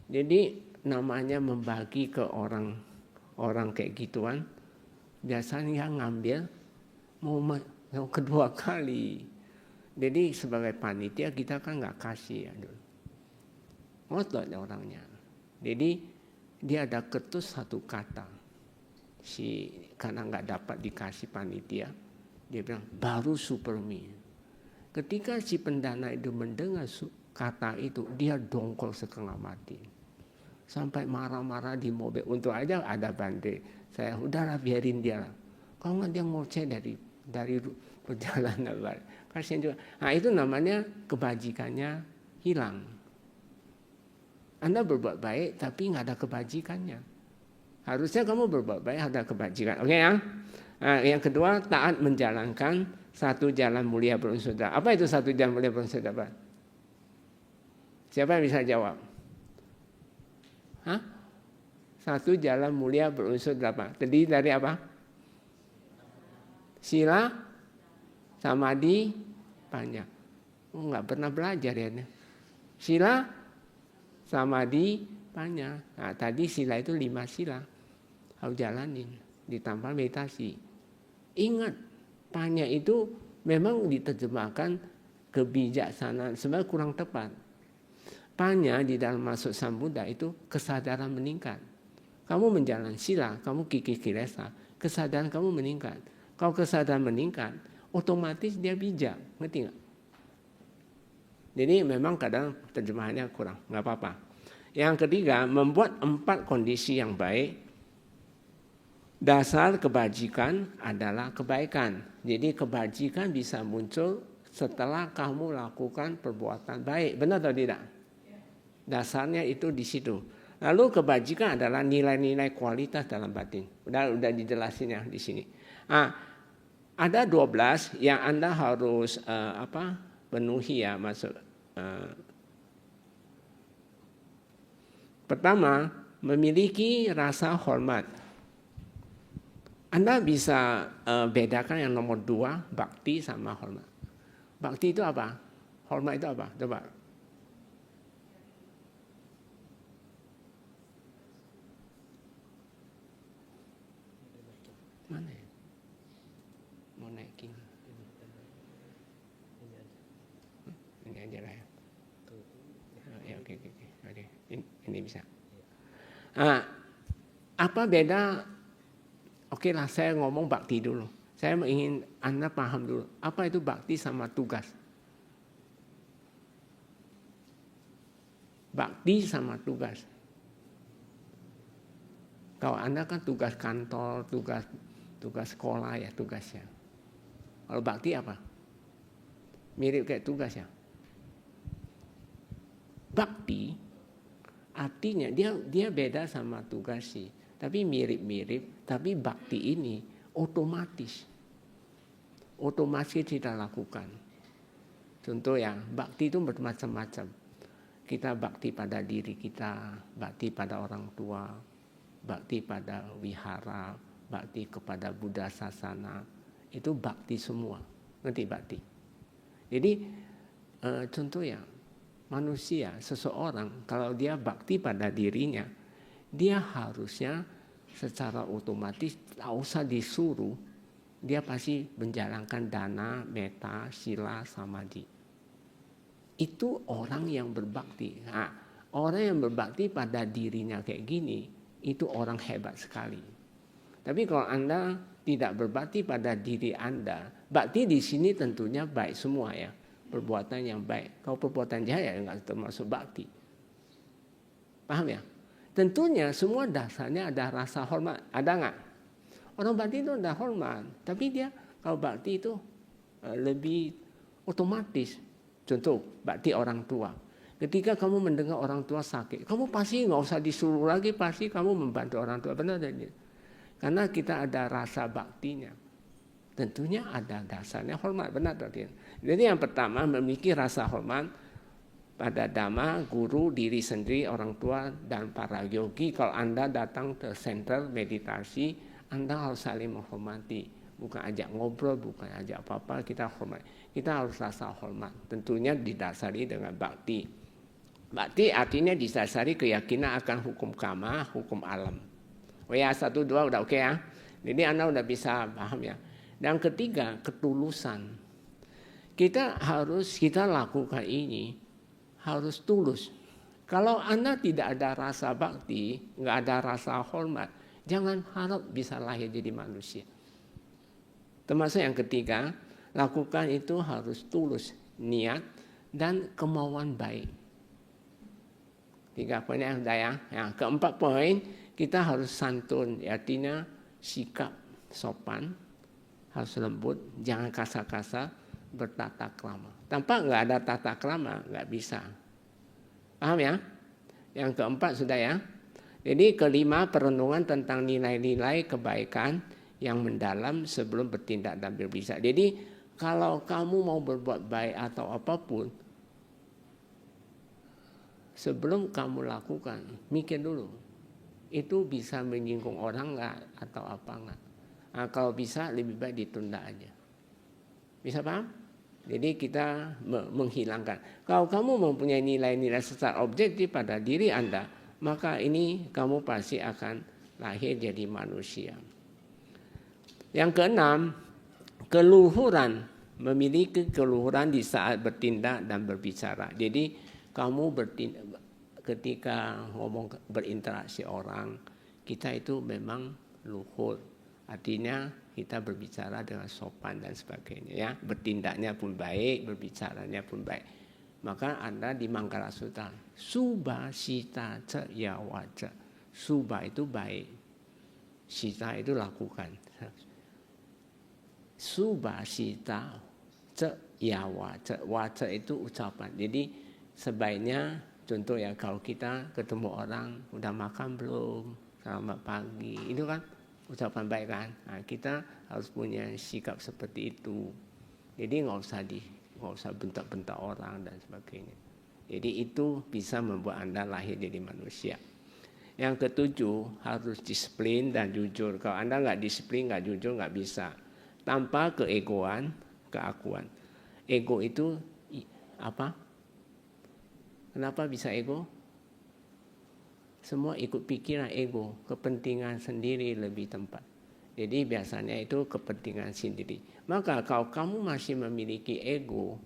Jadi namanya membagi ke orang kayak gituan, biasanya ngambil mau kedua kali. Jadi sebagai panitia kita kan nggak kasih ya dulu. Ngotot orangnya. Jadi dia ada ketus satu kata. Karena nggak dapat dikasih panitia, dia bilang baru supermi. Ketika si pendana itu mendengar kata itu, dia dongkol setengah mati. Sampai marah-marah di mobil. Untuk aja ada Bante. Saya udahlah biarin dia lah. Kalau nggak dia ngoceh dari perjalanan balik. Kasian juga. Nah itu namanya kebajikannya hilang. Anda berbuat baik tapi nggak ada kebajikannya. Harusnya kamu berbuat baik ada kebajikan. Oke ya? Nah, yang kedua, taat menjalankan satu jalan mulia berunsur darah. Apa itu satu jalan mulia berunsur darah? Siapa yang bisa jawab? Hah? Satu jalan mulia berunsur darah. Terdiri dari apa? Sila, samadhi, panya. nggak pernah belajar ya. Sila, samadhi, panya. Nah, tadi sila itu 5 sila. Harus jalanin. Ditambah meditasi. Ingat, panya itu memang diterjemahkan kebijaksanaan. Sebenarnya kurang tepat. Panya di dalam masuk Sambuddha itu kesadaran meningkat. Kamu menjalankan sila, kamu kikih kilesa, kesadaran kamu meningkat. Kalau kesadaran meningkat, otomatis dia bijak, ngerti nggak? Jadi memang kadang terjemahannya kurang, nggak apa-apa. Yang ketiga, membuat 4 kondisi yang baik. Dasar kebajikan adalah kebaikan. Jadi kebajikan bisa muncul setelah kamu lakukan perbuatan baik, benar atau tidak? Dasarnya itu di situ. Lalu kebajikan adalah nilai-nilai kualitas dalam batin. Udah dijelasin ya di sini. Nah, ada 12 yang Anda harus penuhi ya masuk. Pertama, memiliki rasa hormat. Anda bisa bedakan yang nomor 2, bakti sama hormat. Bakti itu apa? Hormat itu apa? Coba. Mana ya? Mau naikin. Ini aja lah ya. Ya oke. Ini bisa. Apa beda? Oke lah, saya ngomong bakti dulu. Saya ingin Anda paham dulu. Apa itu bakti sama tugas? Bakti sama tugas. Kalau Anda kan tugas kantor, tugas sekolah ya tugasnya. Kalau bakti apa? Mirip kayak tugas ya. Bakti artinya dia beda sama tugas sih, tapi mirip-mirip. Tapi bakti ini otomatis kita lakukan. Contoh ya, bakti itu bermacam-macam. Kita bakti pada diri kita, bakti pada orang tua, bakti pada wihara, bakti kepada Buddha Sasana. Itu bakti semua, ngerti bakti. Jadi contoh ya, manusia, seseorang kalau dia bakti pada dirinya, dia harusnya secara otomatis tak usah disuruh, dia pasti menjalankan dana, metta, sila, samadhi. Itu orang yang berbakti. Nah, orang yang berbakti pada dirinya kayak gini, itu orang hebat sekali. Tapi kalau Anda tidak berbakti pada diri Anda, bakti di sini tentunya baik semua ya, perbuatan yang baik. Kalau perbuatan jahat ya nggak termasuk bakti. Paham ya? Tentunya semua dasarnya ada rasa hormat. Ada nggak? Orang bakti itu ada hormat, tapi dia kalau bakti itu lebih otomatis. Contoh, bakti orang tua. Ketika kamu mendengar orang tua sakit, kamu pasti nggak usah disuruh lagi, pasti kamu membantu orang tua. Benar tidak? Karena kita ada rasa baktinya. Tentunya ada dasarnya hormat, benar tidak? Jadi yang pertama memiliki rasa hormat pada dhamma, guru, diri sendiri, orang tua, dan para yogi. Kalau Anda datang ke center meditasi, Anda harus saling menghormati. Bukan ajak ngobrol, bukan ajak apa-apa, kita hormat. Kita harus rasa hormat. Tentunya didasari dengan bakti. Bakti artinya didasari keyakinan akan hukum karma, hukum alam. Oh ya, 1, 2 udah oke ya. Jadi Anda udah bisa paham ya. Dan ketiga, ketulusan. Kita lakukan ini harus tulus. Kalau Anda tidak ada rasa bakti, nggak ada rasa hormat, jangan harap bisa lahir jadi manusia. Termasuk yang ketiga, lakukan itu harus tulus, niat, dan kemauan baik. 3 poinnya sudah ya. Yang keempat poin, kita harus santun, artinya sikap sopan, harus lembut, jangan kasar-kasar, bertata krama. Tanpa nggak ada tata krama, nggak bisa. Paham ya? Yang keempat sudah ya. Jadi kelima, perenungan tentang nilai-nilai kebaikan yang mendalam sebelum bertindak dan berbisa. Jadi kalau kamu mau berbuat baik atau apapun, sebelum kamu lakukan, mikir dulu. Itu bisa menyinggung orang nggak atau apa nggak? Nah, kalau bisa lebih baik ditunda aja. Bisa paham? Jadi kita menghilangkan. Kalau kamu mempunyai nilai-nilai secara objektif pada diri Anda, maka ini kamu pasti akan lahir jadi manusia. Yang keenam, keluhuran, memiliki keluhuran di saat bertindak dan berbicara. Jadi kamu ketika berinteraksi orang, kita itu memang luhur. Artinya kita berbicara dengan sopan dan sebagainya, ya. Bertindaknya pun baik, berbicaranya pun baik. Maka Anda di Manggala Sutta, suba sita ce ya waja. Suba itu baik, sita itu lakukan. Suba sita ce ya waja. Waja itu ucapan. Jadi sebaiknya, contoh ya, kalau kita ketemu orang, udah makan belum? Selamat pagi. Itu kan ucapan baik kan. Nah, kita harus punya sikap seperti itu. Jadi nggak usah bentak-bentak orang dan sebagainya. Jadi itu bisa membuat Anda lahir jadi manusia. Yang ketujuh, harus disiplin dan jujur. Kalau Anda nggak disiplin, nggak jujur, nggak bisa. Tanpa keegoan, keakuan. Ego itu apa? Kenapa bisa ego? Semua ikut pikiran ego, kepentingan sendiri lebih tepat. Jadi biasanya itu kepentingan sendiri. Maka kalau kamu masih memiliki ego,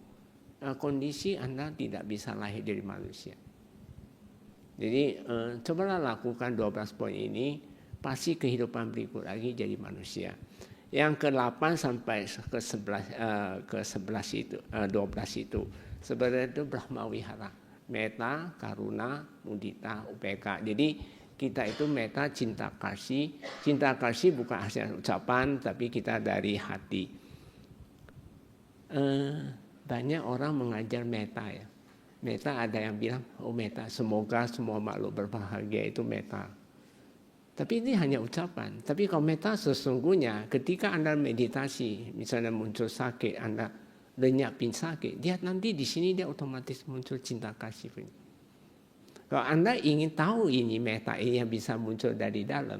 kondisi Anda tidak bisa lahir dari manusia. Jadi cobalah lakukan 12 poin ini, pasti kehidupan berikut lagi jadi manusia. Yang ke-8 sampai ke-11 itu, 12 itu sebenarnya itu Brahma Wihara. Metta, karuna, mudita, upeka. Jadi kita itu metta, cinta kasih. Cinta kasih bukan hasil ucapan, tapi kita dari hati. Banyak orang mengajar metta ya. Metta ada yang bilang, oh metta, semoga semua makhluk berbahagia, itu metta. Tapi ini hanya ucapan. Tapi kalau metta sesungguhnya, ketika Anda meditasi, misalnya muncul sakit, Anda lenyapin sakit, dia nanti di sini dia otomatis muncul cinta kasih. Kalau Anda ingin tahu ini metta ini yang bisa muncul dari dalam,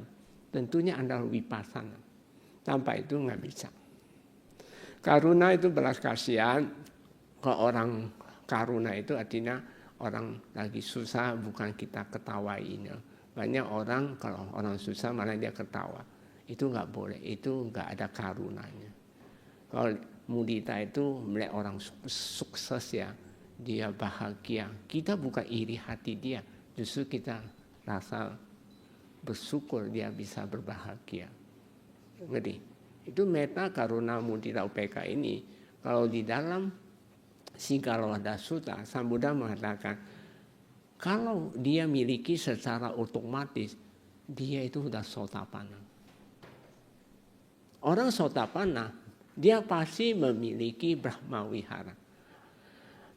tentunya Anda vipassana. Tanpa itu nggak bisa. Karuna itu belas kasihan. Kalau orang karuna itu artinya orang lagi susah, bukan kita ketawain. Banyak orang kalau orang susah malah dia ketawa. Itu nggak boleh. Itu nggak ada karunanya. Kalau mudita itu melihat orang sukses ya, dia bahagia. Kita bukan iri hati dia, justru kita rasa bersyukur dia bisa berbahagia. Ngerti? Itu metta, karuna, mudita, upeka ini. Kalau di dalam Singkalawada Sutta, Sang Buddha mengatakan, kalau dia miliki secara otomatis, dia itu sudah sotapanna. Orang sotapanna, dia pasti memiliki Brahma Wihara.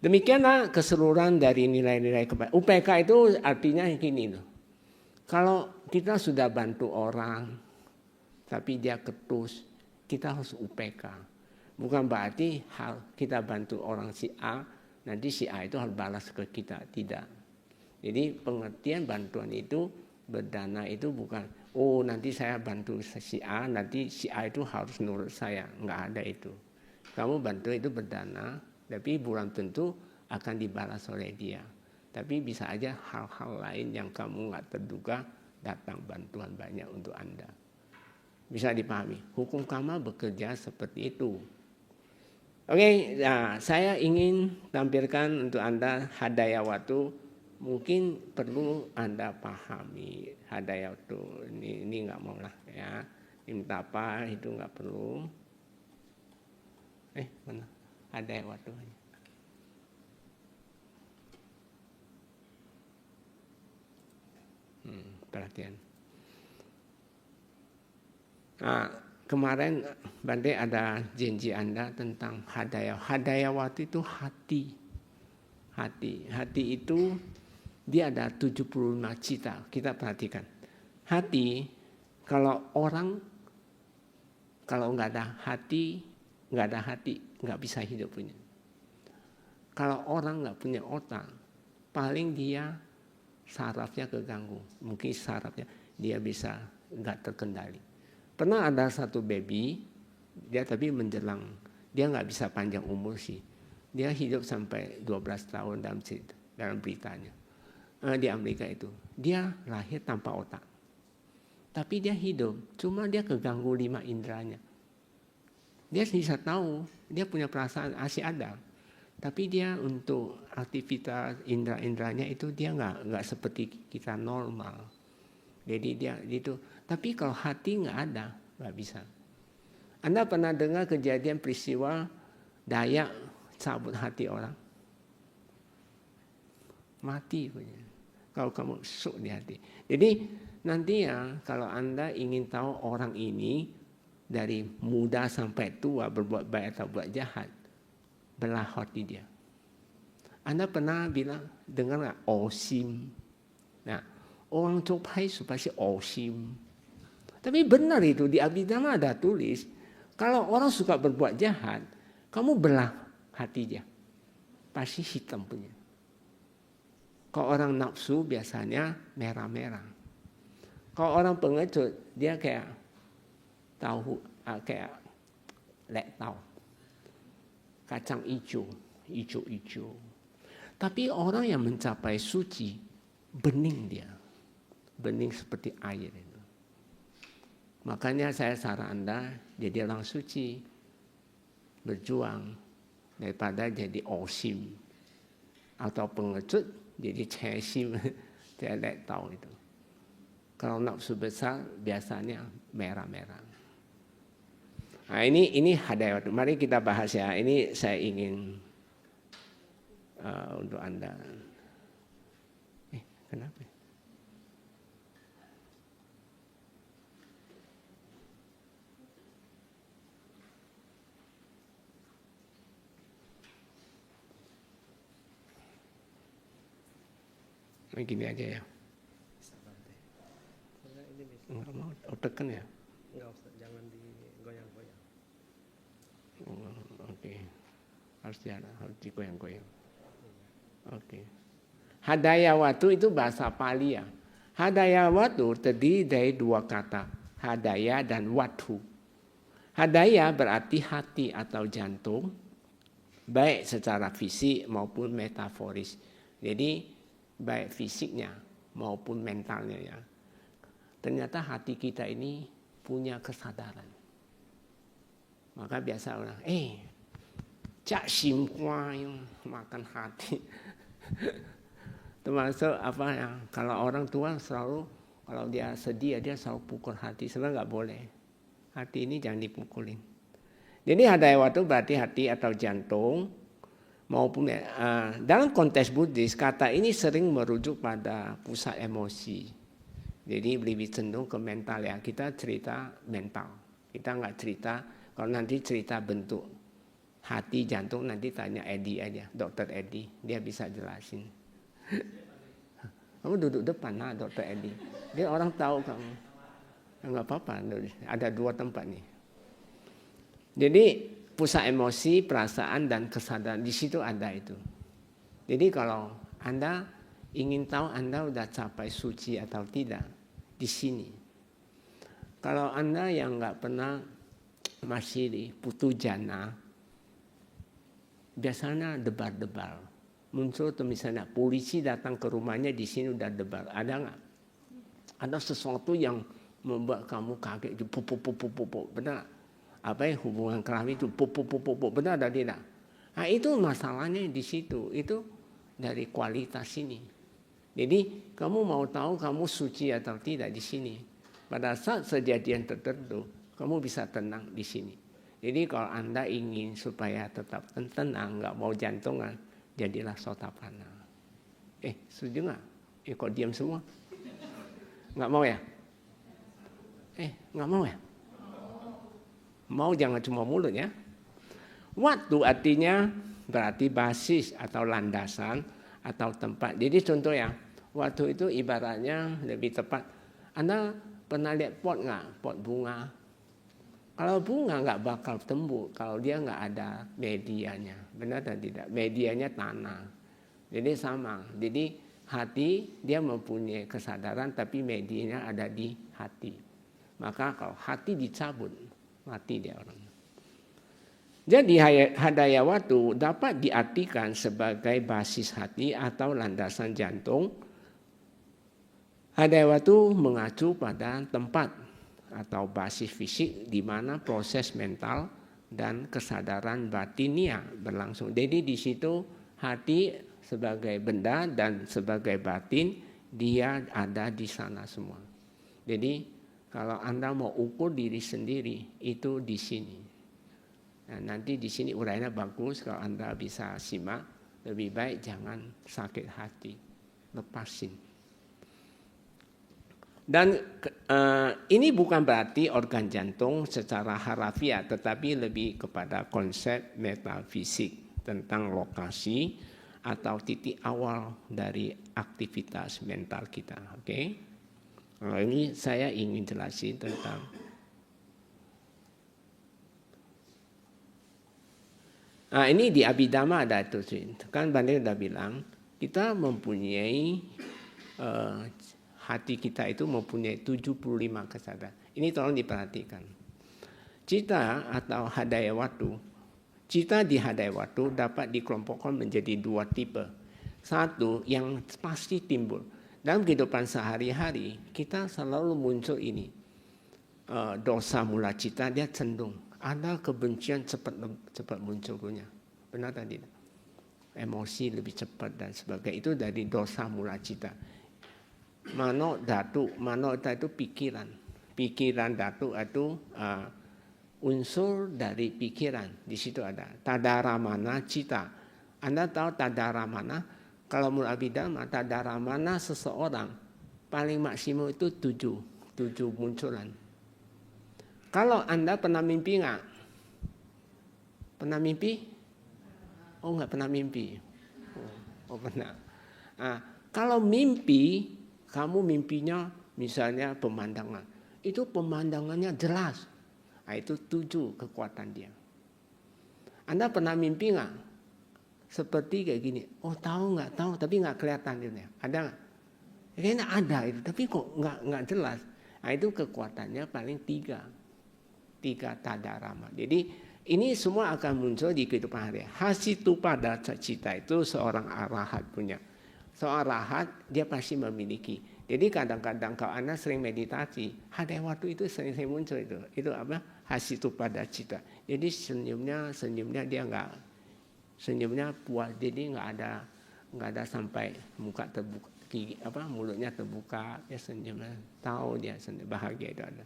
Demikianlah keseluruhan dari nilai-nilai kebaikan. UPK itu artinya gini loh. Kalau kita sudah bantu orang, tapi dia ketus, kita harus UPK. Bukan berarti kita bantu orang si A, nanti si A itu harus balas ke kita. Tidak. Jadi pengertian bantuan itu, berdana itu bukan, oh nanti saya bantu si A, nanti si A itu harus nurut saya. Enggak ada itu. Kamu bantu itu berdana, tapi belum tentu akan dibalas oleh dia. Tapi bisa aja hal-hal lain yang kamu nggak terduga datang bantuan banyak untuk Anda. Bisa dipahami. Hukum karma bekerja seperti itu. Oke, nah, saya ingin tampilkan untuk Anda hadayawatu. Mungkin perlu Anda pahami hadayawatu. Ini nggak mau lah ya. Intapa itu nggak perlu. Mana? Hadayawatu. Perhatian. Nah, kemarin Bante ada janji Anda tentang hadayawatu. Hadayawatu itu hati. Hati itu dia ada 75 cita. Kita perhatikan. Hati, kalau orang kalau nggak ada hati, nggak bisa hidup punya. Kalau orang nggak punya otak, paling dia sarafnya keganggu. Mungkin sarafnya dia bisa nggak terkendali. Pernah ada satu baby, dia tapi menjelang dia nggak bisa panjang umur sih. Dia hidup sampai 12 tahun dalam beritanya. Di Amerika itu. Dia lahir tanpa otak. Tapi dia hidup, cuma dia keganggu 5 inderanya. Dia bisa tahu, dia punya perasaan masih ada. Tapi dia untuk aktivitas indera-inderanya itu dia nggak seperti kita normal. Jadi dia itu. Tapi kalau hati nggak ada, nggak bisa. Anda pernah dengar kejadian peristiwa Dayak cabut hati orang? Mati punya. Kalau kamu sok di hati. Jadi nanti ya kalau Anda ingin tahu orang ini dari muda sampai tua berbuat baik atau buat jahat, belah hati dia. Anda pernah dengar nggak osim? Nah, orang copai supaya osim. Tapi benar itu di Abhidhamma ada tulis, kalau orang suka berbuat jahat, kamu belah hati dia, pasti hitam punya. Kalau orang nafsu biasanya merah-merah. Kalau orang pengecut dia kayak tahu, kayak lek tahu, kacang hijau. Tapi orang yang mencapai suci, bening dia, bening seperti air itu. Makanya saya saran Anda jadi orang suci, berjuang daripada jadi osim atau pengecut jadi cesim, tidak tahu itu. Kalau nafsu besar biasanya merah-merah. Nah ini hadaya. Mari kita bahas ya. Ini saya ingin untuk Anda. Kenapa? Gini aja ya. Enggak mau tekan ya? Enggak usah, jangan digoyang-goyang. Oke. Harus digoyang-goyang. Oke. Hadayawatu itu bahasa Pali ya. Hadayawatu terdiri dari 2 kata, hadaya dan watu. Hadaya berarti hati atau jantung, baik secara fisik maupun metaforis. Jadi baik fisiknya maupun mentalnya ya. Ternyata hati kita ini punya kesadaran. Maka biasa orang, cak simkwa yang makan hati. Termasuk apa ya? Kalau orang tua selalu, kalau dia sedih dia selalu pukul hati. Sebenarnya nggak boleh. Hati ini jangan dipukulin. Jadi hadayawatu berarti hati atau jantung. Maupun dalam konteks Buddhis kata ini sering merujuk pada pusat emosi. Jadi lebih cenderung ke mental ya. Kita cerita mental. Kita nggak cerita, kalau nanti cerita bentuk hati, jantung nanti tanya Edi aja, Dokter Edi, dia bisa jelasin. Kamu duduk depan lah Dokter Edi. Dia orang tahu kamu. Nggak apa-apa, ada 2 tempat nih. Jadi pusat emosi, perasaan dan kesadaran di situ ada itu. Jadi kalau Anda ingin tahu Anda sudah capai suci atau tidak, di sini. Kalau Anda yang nggak pernah masih di putu jana, biasanya debar-debar. Muncul tuh misalnya polisi datang ke rumahnya di sini udah debar. Ada nggak? Ada sesuatu yang membuat kamu kaget, pupuk, benar? Apa yang hubungan kelamin itu pupuk, benar ada tidak? Nah itu masalahnya di situ. Itu dari kualitas ini. Jadi kamu mau tahu kamu suci atau tidak di sini. Pada saat kejadian tertentu, kamu bisa tenang di sini. Jadi kalau Anda ingin supaya tetap tenang, nggak mau jantungan, jadilah Sotapanna. Setuju nggak? Kok diam semua? Nggak mau ya? Nggak mau ya? Mau jangan cuma mulut ya. Watu artinya berarti basis atau landasan atau tempat. Jadi contoh ya, watu itu ibaratnya lebih tepat. Anda pernah lihat pot nggak? Pot bunga. Kalau bunga nggak bakal tumbuh kalau dia nggak ada medianya. Benar dan tidak? Medianya tanah. Jadi sama. Jadi hati dia mempunyai kesadaran tapi medianya ada di hati. Maka kalau hati dicabut, mati dia orang. Jadi hadayawatu dapat diartikan sebagai basis hati atau landasan jantung. Hadayawatu mengacu pada tempat atau basis fisik di mana proses mental dan kesadaran batinia berlangsung. Jadi di situ hati sebagai benda dan sebagai batin dia ada di sana semua. Jadi kalau Anda mau ukur diri sendiri itu di sini. Nah, nanti di sini uraiannya bagus kalau Anda bisa simak. Lebih baik jangan sakit hati, lepasin. Dan ini bukan berarti organ jantung secara harafiah, tetapi lebih kepada konsep metafisik tentang lokasi atau titik awal dari aktivitas mental kita. Oke? Nah, ini saya ingin jelasin tentang ini di Abhidhamma ada itu. Kan Bante sudah bilang, kita mempunyai hati kita itu mempunyai 75 kesadaran. Ini tolong diperhatikan. Cita atau hadayawatu. Cita di hadayawatu dapat dikelompokkan menjadi 2 tipe. Satu yang pasti timbul. Dalam kehidupan sehari-hari kita selalu muncul ini. Dosa mula cita dia cenderung. Ada kebencian cepat munculnya. Benar tadi? Emosi lebih cepat dan sebagainya. Itu dari dosa mula cita. Mano datu, mano itu pikiran. Pikiran datu itu unsur dari pikiran. Di situ ada tadaramana cita. Anda tahu tadaramana? Kalau menurut Abhidhamma, tadaramana seseorang paling maksimum itu 7 munculan. Kalau Anda pernah mimpi nggak? Pernah mimpi? Oh nggak pernah mimpi. Oh pernah. Kalau mimpi, kamu mimpinya misalnya pemandangan. Itu pemandangannya jelas. Itu 7 kekuatan dia. Anda pernah mimpi nggak? Seperti kayak gini. Oh tahu nggak? Tahu tapi nggak kelihatan gitu ya. Ada nggak? Kayaknya ada itu, tapi kok nggak jelas. Itu kekuatannya paling 3 tadarama. Jadi ini semua akan muncul di kehidupan hari. Hasitu pada cita itu seorang arahat punya. Seorang arahat dia pasti memiliki. Jadi kadang-kadang kalau Anda sering meditasi, hadayawatu itu sering muncul itu. Itu apa? Hasitu pada cita. Jadi senyumnya dia nggak, senyumnya puas. Jadi nggak ada sampai muka terbuka, mulutnya terbuka, dia senyumnya tahu dia bahagia itu ada.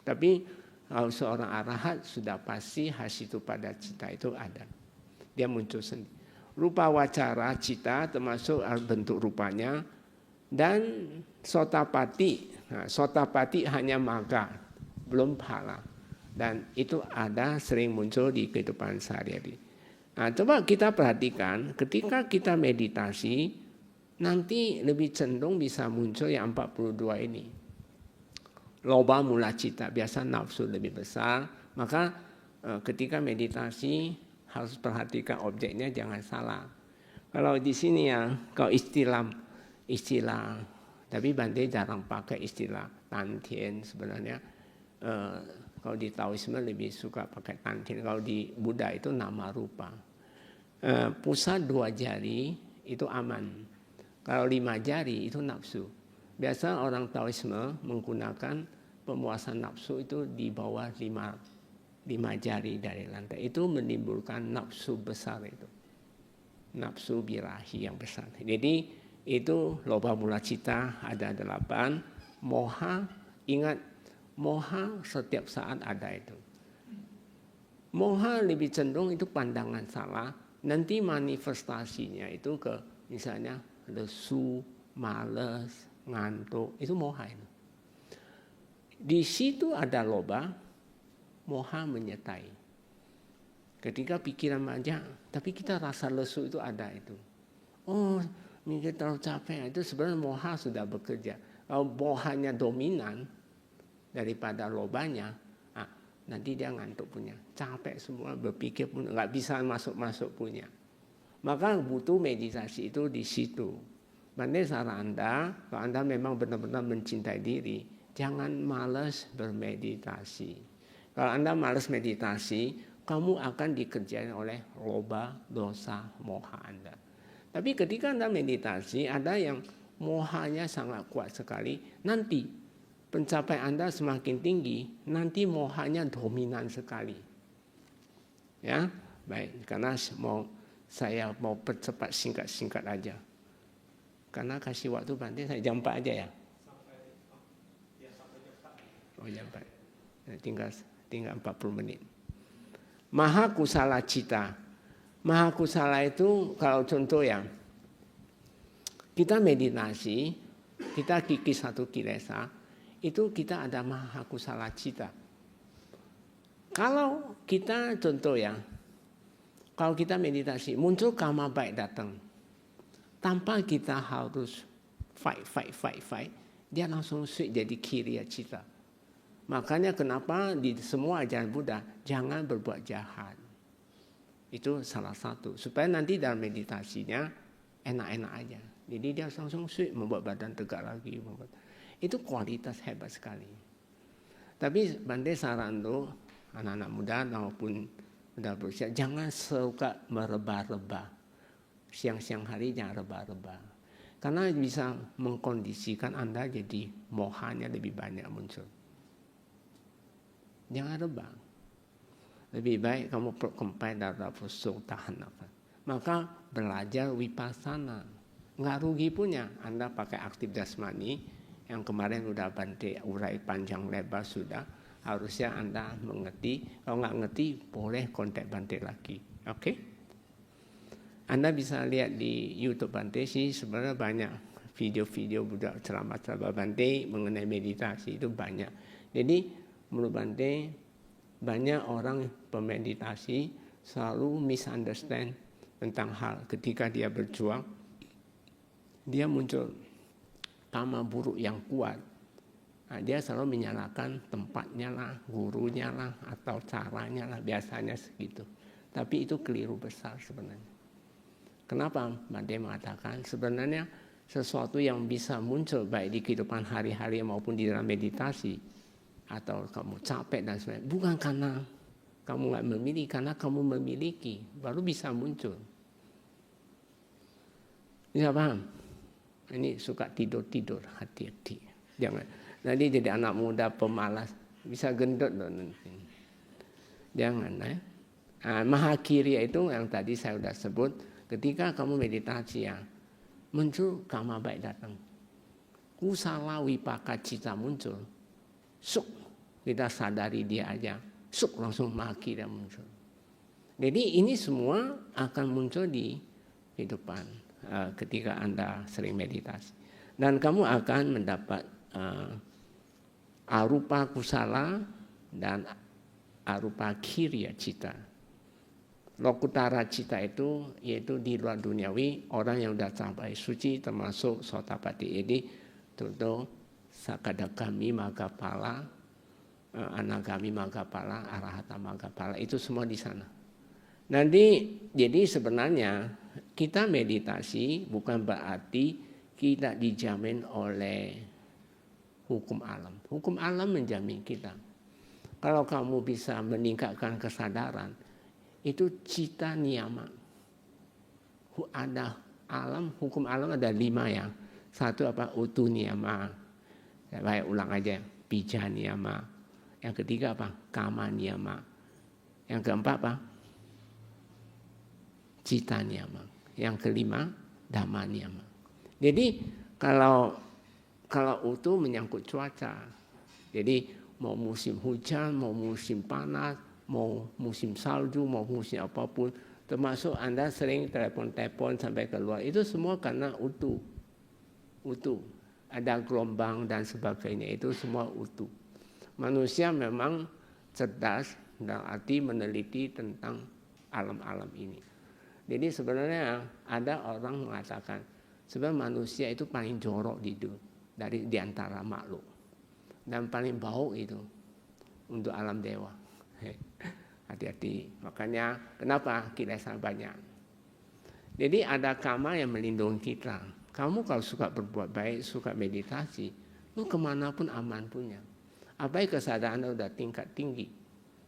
Tapi kalau seorang arahat sudah pasti hasitu pada cita itu ada. Dia muncul sendiri. Rupa wacara cita termasuk bentuk rupanya. Dan sotapati. Nah, sotapati hanya maga, belum phala. Dan itu ada sering muncul di kehidupan sehari-hari. Nah, coba kita perhatikan ketika kita meditasi, nanti lebih cenderung bisa muncul yang 42 ini. Loba mula cita, biasa nafsu lebih besar. Maka ketika meditasi harus perhatikan objeknya jangan salah. Kalau di sini ya, kalau istilah, tapi Bante jarang pakai istilah tantien sebenarnya. Kalau di Taoisme lebih suka pakai tantien. Kalau di Buddha itu nama rupa. Pusat 2 jari itu aman. Kalau 5 jari itu nafsu. Biasa orang Taoisme menggunakan pemuasan nafsu itu di bawah 5 jari dari lantai. Itu menimbulkan nafsu besar itu. Nafsu birahi yang besar. Jadi itu loba mula cita ada 8. Moha, ingat moha setiap saat ada itu. Moha lebih cenderung itu pandangan salah. Nanti manifestasinya itu ke misalnya lesu, malas, ngantuk, itu moha itu. Di situ ada loba, moha menyertai. Ketika pikiran banyak, tapi kita rasa lesu itu ada itu. Oh, mikir terlalu capek, itu sebenarnya moha sudah bekerja. Kalau mohanya dominan daripada lobanya, nanti dia ngantuk punya. Capek semua, berpikir pun nggak bisa masuk punya. Maka butuh meditasi itu di situ. Bante saran Anda, kalau Anda memang benar-benar mencintai diri, jangan malas bermeditasi. Kalau Anda malas meditasi, kamu akan dikerjain oleh loba, dosa, moha Anda. Tapi ketika Anda meditasi, ada yang mohanya sangat kuat sekali, nanti pencapaian Anda semakin tinggi, nanti mohanya dominan sekali. Ya, baik, karena saya mau percepat singkat-singkat aja. Karena kasih waktu Bante saya jam 4 aja ya. Oh jam 4. Tinggal 40 menit. Maha kusala cita. Maha kusala itu kalau contoh ya, kita meditasi, kita kikis satu kilesa, itu kita ada maha kusala cita. Kalau kita contoh ya, kalau kita meditasi, muncul karma baik datang. Tanpa kita harus fight, dia langsung switch jadi kiriya cita. Makanya kenapa di semua ajaran Buddha jangan berbuat jahat. Itu salah satu. Supaya nanti dalam meditasinya enak-enak aja. Jadi dia langsung switch, membuat badan tegak lagi. Itu kualitas hebat sekali. Tapi Bante saran tuh anak-anak muda maupun muda berusia jangan suka merebah-rebah. Siang-siang hari jangan rebah-rebah. Karena bisa mengkondisikan Anda jadi mohanya lebih banyak muncul. Jangan rebah. Lebih baik kamu kempai dalam postur tahan nafas. Maka belajar vipassana. Nggak rugi punya. Anda pakai aktif jasmani yang kemarin udah Bante urai panjang lebar sudah. Harusnya Anda mengerti. Kalau nggak ngerti boleh kontak Bante lagi. Oke? Anda bisa lihat di YouTube Bante sih sebenarnya banyak video-video Buddha ceramah-ceramah Bante mengenai meditasi itu banyak. Jadi menurut Bante banyak orang pemeditasi selalu misunderstand tentang hal ketika dia berjuang, dia muncul karma buruk yang kuat. Nah, dia selalu menyalahkan tempatnya lah, gurunya lah, atau caranya lah, biasanya segitu. Tapi itu keliru besar sebenarnya. Kenapa Bante mengatakan sebenarnya sesuatu yang bisa muncul baik di kehidupan hari-hari maupun di dalam meditasi atau kamu capek dan sebagainya bukan karena kamu nggak memiliki, karena kamu memiliki baru bisa muncul. Bisa paham? Ini suka tidur hati-hati. Jangan nanti jadi anak muda pemalas bisa gendut loh nanti. Jangan ya. Nah, mahakiriya itu yang tadi saya sudah sebut. Ketika kamu meditasi ya, muncul karma baik datang. Kusala wipaka cita muncul. Suk, kita sadari dia aja. Suk, langsung maki dan muncul. Jadi ini semua akan muncul di kehidupan ketika Anda sering meditasi. Dan kamu akan mendapat arupa kusala dan arupa kiriya cita. Lokutara cita itu yaitu di luar duniawi, orang yang sudah sampai suci termasuk Sotapati. Jadi contoh Sakadagami Maggapala, Anagami Maggapala, Arahata Maggapala itu semua di sana. Nanti jadi sebenarnya kita meditasi bukan berarti kita dijamin oleh hukum alam. Hukum alam menjamin kita. Kalau kamu bisa meningkatkan kesadaran, itu cita niyama. Ada alam, hukum alam ada 5 ya. Satu apa? Utu niyama. Baik ulang aja. Pija niyama. Yang ketiga apa? Kama niyama. Yang keempat apa? Cita niyama. Yang kelima dhamma niyama. Jadi kalau utu menyangkut cuaca. Jadi mau musim hujan, mau musim panas, mau musim salju, mau musim apapun, termasuk Anda sering telepon sampai keluar, itu semua karena utu. Ada gelombang dan sebagainya, itu semua utu. Manusia memang cerdas dalam arti meneliti tentang alam-alam ini. Jadi sebenarnya ada orang mengatakan sebenarnya manusia itu paling jorok di antara makhluk dan paling bau itu untuk alam dewa. Hati-hati. Makanya kenapa kilesa banyak. Jadi ada karma yang melindungi kita. Kamu kalau suka berbuat baik, suka meditasi, lu kemanapun aman punya. Apalagi kesadaran udah tingkat tinggi.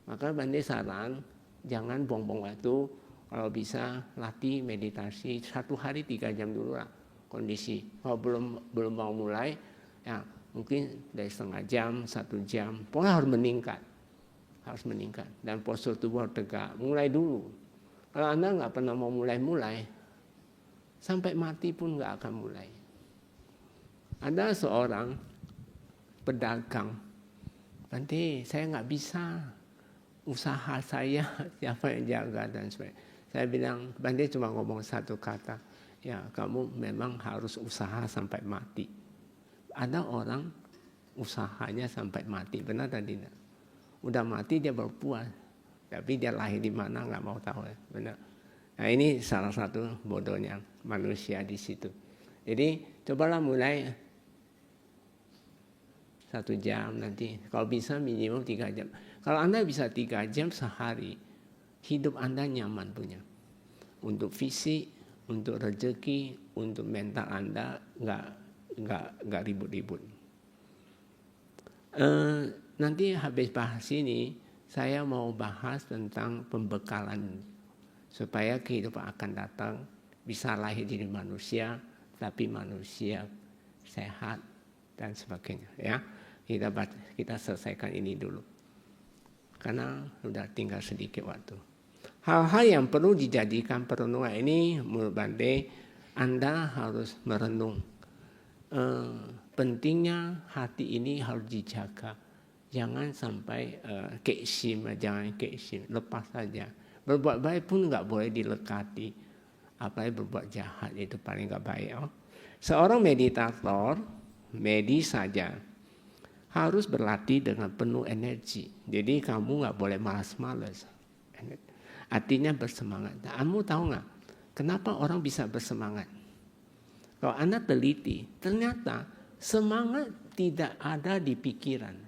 Maka Bante saran Jangan buang-buang waktu. Kalau bisa latih meditasi 1 hari 3 jam dulu lah kondisi. Kalau belum mau mulai, ya mungkin dari setengah jam, 1 jam. Pokoknya harus meningkat. Dan postur tubuh harus tegak. Mulai dulu. Kalau Anda nggak pernah mau mulai, sampai mati pun nggak akan mulai. Ada seorang pedagang, Bante, saya nggak bisa, usaha saya siapa yang jaga dan sebagainya. Saya bilang, Bante cuma ngomong 1 kata, ya kamu memang harus usaha sampai mati. Ada orang usahanya sampai mati, benar atau tidak? Udah mati dia berpuas, tapi dia lahir di mana nggak mau tahu, ya. Benar. Nah ini salah satu bodohnya manusia di situ. Jadi cobalah mulai 1 jam nanti. Kalau bisa minimum 3 jam. Kalau Anda bisa 3 jam sehari, hidup Anda nyaman punya. Untuk fisik, untuk rezeki, untuk mental Anda nggak ribut-ribut. Nanti habis bahas ini, saya mau bahas tentang pembekalan supaya kehidupan akan datang bisa lahir jadi manusia, tapi manusia sehat dan sebagainya. Ya, kita selesaikan ini dulu, karena sudah tinggal sedikit waktu. Hal-hal yang perlu dijadikan perenungan ini, menurut Bante, Anda harus merenung. Pentingnya hati ini harus dijaga. Jangan sampai keksim, jangan keksim, lepas saja. Berbuat baik pun nggak boleh dilekati. Apalagi berbuat jahat, itu paling nggak baik. Oh. Seorang meditator, medis saja, harus berlatih dengan penuh energi. Jadi kamu nggak boleh malas-malas. Artinya bersemangat. Kamu tahu nggak, kenapa orang bisa bersemangat? Kalau Anda teliti, ternyata semangat tidak ada di pikiran.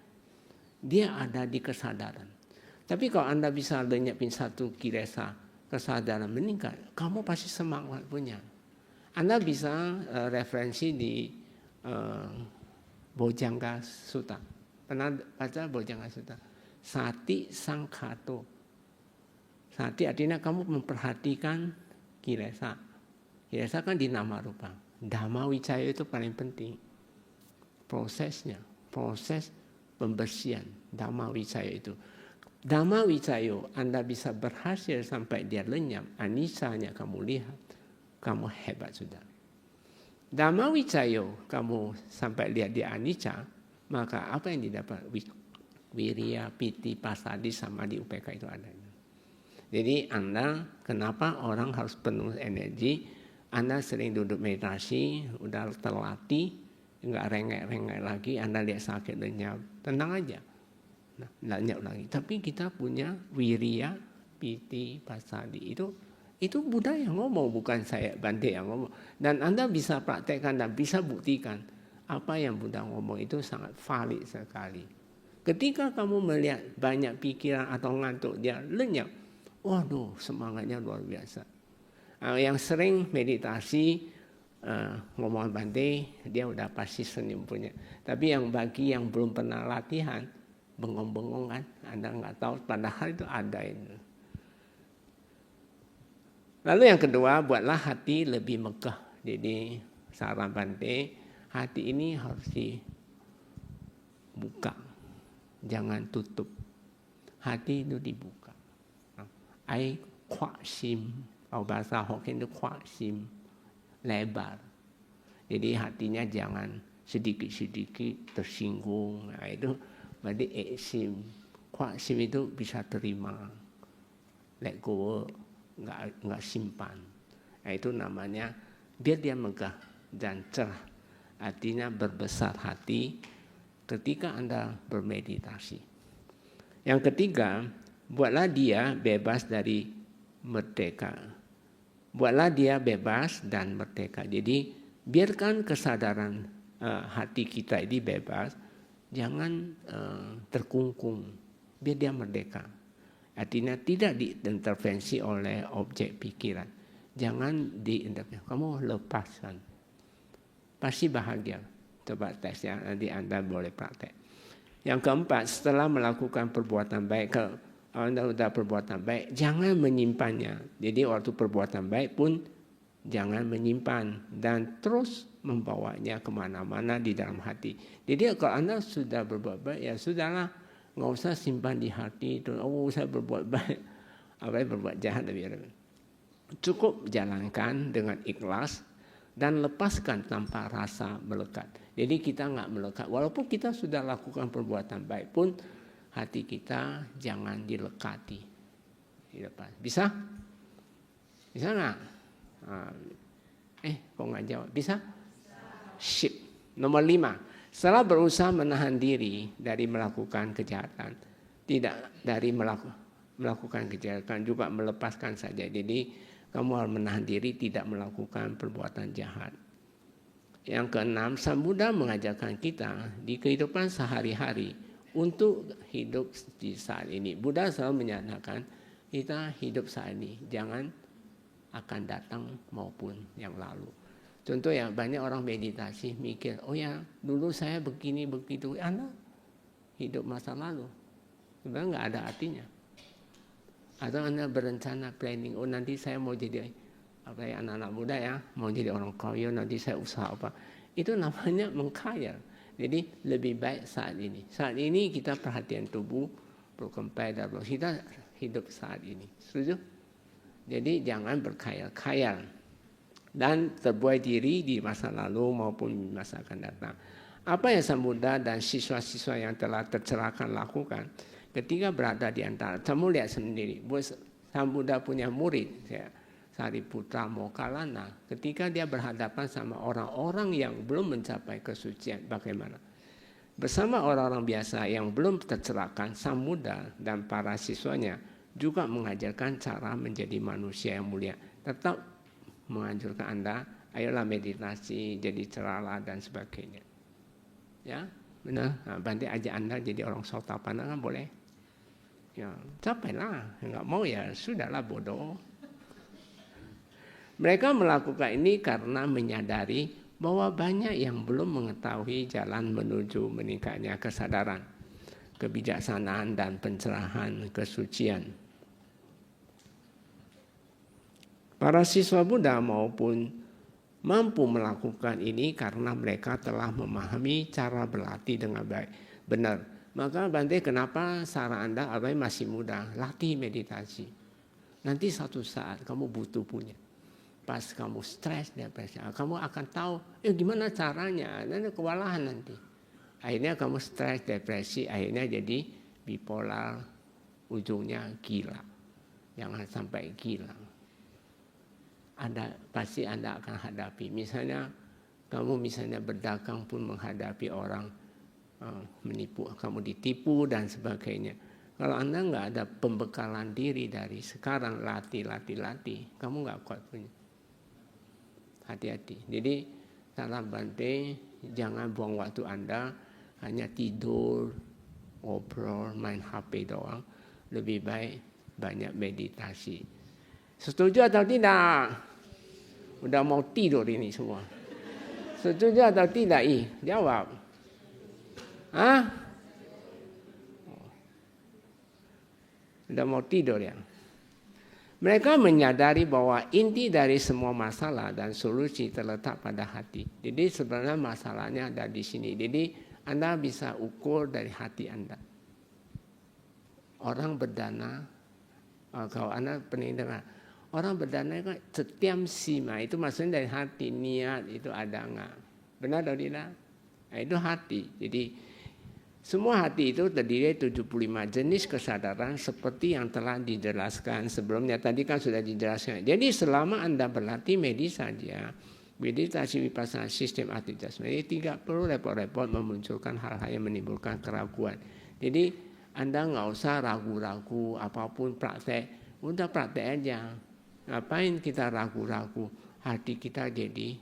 Dia ada di kesadaran. Tapi kalau Anda bisa lenyapin 1 kilesa, kesadaran meningkat, kamu pasti semangat punya. Anda bisa referensi di Bojjhanga Sutta. Pernah baca Bojjhanga Sutta? Sati Sangkhato. Sati artinya kamu memperhatikan kilesa. Kilesa kan di nama rupa. Dhamma Wicaya itu paling penting. Prosesnya, proses pembersihan Dhamma Wicaya itu. Dhamma Wicayo, Anda bisa berhasil sampai dia lenyap, anicanya kamu lihat, kamu hebat sudah. Dhamma Wicayo, kamu sampai lihat dia anicca, maka apa yang didapat? Wiriya, piti, pasadi, samadhi, upeka itu adanya. Jadi Anda, kenapa orang harus penuh energi? Anda sering duduk meditasi, udah terlatih, nggak rengek-rengek lagi, Anda lihat sakit lenyap, tenang aja. Lenyap lagi. Tapi kita punya wiriya, piti, pasadi. Itu Buddha yang ngomong, bukan saya, Bante yang ngomong. Dan Anda bisa praktekkan dan bisa buktikan apa yang Buddha ngomong itu sangat valid sekali. Ketika kamu melihat banyak pikiran atau ngantuk, dia lenyap. Waduh, semangatnya luar biasa. Yang sering meditasi, ngomong Bante, dia udah pasti senyum punya. Tapi yang bagi yang belum pernah latihan, bengong-bengong kan, Anda nggak tahu, padahal itu ada itu. Lalu yang kedua, buatlah hati lebih megah. Jadi saran Bante, hati ini harus dibuka, jangan tutup. Hati itu dibuka. Ai kuak sim, kalau bahasa Hokkien itu kuak sim, lebar. Jadi hatinya jangan sedikit-sedikit tersinggung. Nah, itu berarti eksim. Kuaksim itu bisa terima, let go, nggak simpan. Nah, itu namanya biar dia megah dan cerah. Artinya berbesar hati ketika Anda bermeditasi. Yang ketiga, buatlah dia bebas dari merdeka. Buatlah dia bebas dan merdeka. Jadi biarkan kesadaran hati kita ini bebas. Jangan terkungkung, biar dia merdeka. Artinya tidak diintervensi oleh objek pikiran. Jangan diintervensi, kamu lepaskan. Pasti bahagia. Coba tes ya, nanti Anda boleh praktek. Yang keempat, setelah melakukan perbuatan baik, Anda sudah perbuatan baik, jangan menyimpannya. Jadi waktu perbuatan baik pun jangan menyimpan dan terus membawanya kemana-mana di dalam hati. Jadi kalau Anda sudah berbuat baik, ya sudahlah, nggak usah simpan di hati. Oh, saya berbuat baik, apa berbuat jahat lebih. Cukup jalankan dengan ikhlas dan lepaskan tanpa rasa melekat. Jadi kita nggak melekat, walaupun kita sudah lakukan perbuatan baik pun hati kita jangan dilekati. Bisa? Bisa nggak? Kok nggak jawab? Bisa? Sip. Nomor 5. Setelah berusaha menahan diri dari melakukan kejahatan, tidak dari melakukan kejahatan, juga melepaskan saja. Jadi kamu harus menahan diri tidak melakukan perbuatan jahat. Yang keenam, Sang Buddha mengajarkan kita di kehidupan sehari-hari untuk hidup di saat ini. Buddha selalu menyatakan kita hidup saat ini, jangan akan datang maupun yang lalu. Contoh ya, banyak orang meditasi mikir, oh ya dulu saya begini begitu. Anda hidup masa lalu, sebenarnya nggak ada artinya. Atau Anda berencana planning, oh nanti saya mau jadi apa ya, anak-anak muda ya, mau jadi orang kaya, nanti saya usaha apa. Itu namanya mengkhayal. Jadi lebih baik saat ini. Saat ini kita perhatian tubuh, berkempai, kita hidup saat ini. Setuju? Jadi jangan berkhayal-khayal dan terbuai diri di masa lalu maupun di masa akan datang. Apa yang Sang Buddha dan siswa-siswa yang telah tercerahkan lakukan ketika berada di antara, kamu lihat sendiri, Sang Buddha punya murid, Sariputra Mokkallana, ketika dia berhadapan sama orang-orang yang belum mencapai kesucian, bagaimana? Bersama orang-orang biasa yang belum tercerahkan, Sang Buddha dan para siswanya juga mengajarkan cara menjadi manusia yang mulia. Tetap menganjurkan Anda, ayolah meditasi, jadi cerahlah dan sebagainya. Ya, benar. Nah, Bante ajak Anda jadi orang Sotapanna kan boleh? Ya, capailah. Enggak mau ya sudahlah, bodoh. Mereka melakukan ini karena menyadari bahwa banyak yang belum mengetahui jalan menuju meningkatnya kesadaran, kebijaksanaan dan pencerahan kesucian. Para siswa Buddha maupun mampu melakukan ini karena mereka telah memahami cara berlatih dengan baik. Benar. Maka Bante, kenapa saran Anda masih muda, latih meditasi. Nanti satu saat kamu butuh punya. Pas kamu stres, depresi, kamu akan tahu gimana caranya, nanti kewalahan nanti. Akhirnya kamu stres, depresi, akhirnya jadi bipolar, ujungnya gila. Jangan sampai gila. Pasti Anda akan hadapi. Misalnya kamu berdagang pun menghadapi orang menipu, kamu ditipu dan sebagainya. Kalau Anda nggak ada pembekalan diri dari sekarang, latih, kamu nggak kuat punya. Hati-hati. Jadi salam Bante, jangan buang waktu Anda hanya tidur, ngobrol, main HP doang. Lebih baik banyak meditasi. Setuju atau tidak? Udah mau tidur ini semua. Setuju atau tidak? Jawab. Hah? Udah mau tidur ya? Mereka menyadari bahwa inti dari semua masalah dan solusi terletak pada hati. Jadi sebenarnya masalahnya ada di sini. Jadi Anda bisa ukur dari hati Anda. Orang berdana, kalau Anda pernah dengar, orang berdana itu setiam sima, itu maksudnya dari hati, niat itu ada enggak? Benar atau tidak? Nah, itu hati. Jadi semua hati itu terdiri 75 jenis kesadaran seperti yang telah dijelaskan sebelumnya. Tadi kan sudah dijelaskan. Jadi selama Anda berlatih meditasi vipassana sistem aktivitas, ini tidak perlu repot-repot memunculkan hal-hal yang menimbulkan keraguan. Jadi Anda nggak usah ragu-ragu apapun praktek. Udah praktek aja. Ngapain kita ragu-ragu? Hati kita jadi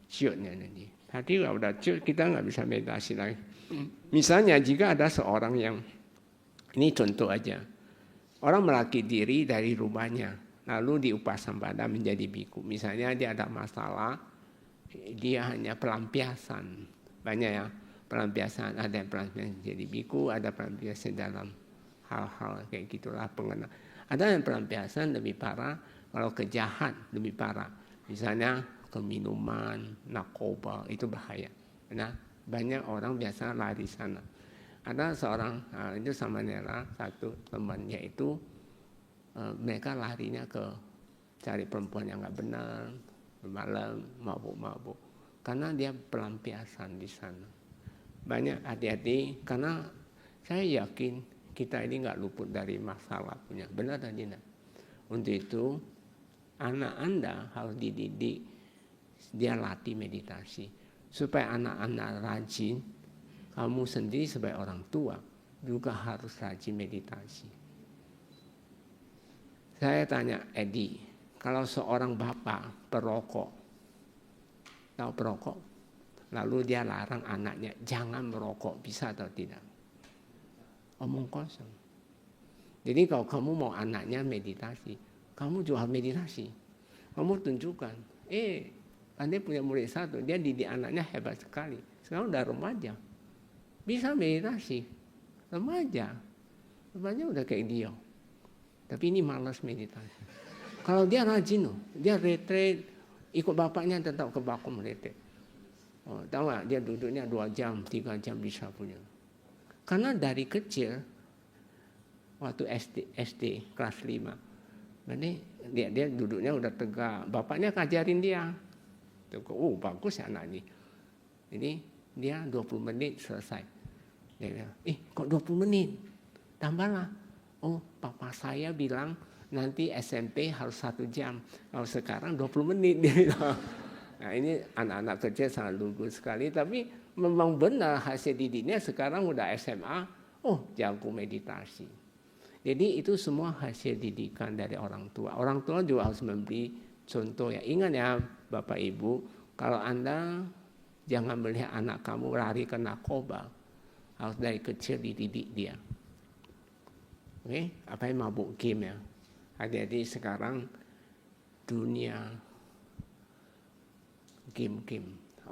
ciutnya nanti. Hati kalau udah ciut kita nggak bisa meditasi lagi. Misalnya jika ada seorang yang, ini contoh aja, orang merakit diri dari rumahnya, lalu diupasampada menjadi biku. Misalnya dia ada masalah, dia hanya pelampiasan, banyak ya pelampiasan, ada yang pelampiasan jadi biku, ada pelampiasan dalam hal-hal kayak gitulah pengenal. Ada yang pelampiasan lebih parah, kalau kejahat lebih parah. Misalnya keminuman, narkoba itu bahaya. Nah, banyak orang biasa lari sana. Ada seorang itu sama Nela, satu temannya itu mereka larinya ke cari perempuan yang nggak benar, malam mabuk-mabuk, karena dia pelampiasan di sana. Banyak hati-hati, karena saya yakin kita ini nggak luput dari masalah punya, benar dan tidak. Untuk itu anak Anda harus dididik, dia latih meditasi supaya anak-anak rajin. Kamu sendiri sebagai orang tua juga harus rajin meditasi. Saya tanya Edi, kalau seorang bapak perokok, tahu perokok, lalu dia larang anaknya jangan merokok, bisa atau tidak? Omong kosong. Jadi kalau kamu mau anaknya meditasi, kamu juga meditasi. Kamu tunjukkan, Anda punya murid satu, dia didik anaknya hebat sekali. Sekarang udah remaja, bisa meditasi. Remaja udah kayak dia. Tapi ini malas meditasi. Kalau dia rajin, dia retreat, ikut bapaknya tetap ke Bakum retreat. Tahu nggak? Dia duduknya 2 jam, 3 jam bisa punya. Karena dari kecil, waktu SD kelas 5, berarti dia duduknya udah tegak. Bapaknya ngajarin dia. Bagus ya anak ini. Jadi dia 20 menit selesai. Dia bilang, kok 20 menit? Tambahlah. Papa saya bilang nanti SMP harus 1 jam. Kalau sekarang 20 menit. Dia bilang. Nah, ini anak-anak kecil sangat lugu sekali. Tapi memang benar hasil didiknya sekarang udah SMA. Jago meditasi. Jadi itu semua hasil didikan dari orang tua. Orang tua juga harus memberi contoh ya. Ingat ya Bapak Ibu, kalau Anda jangan melihat anak kamu lari ke narkoba. Harus dari kecil dididik dia. Oke, apa yang mabuk game ya. Hati-hati sekarang dunia game.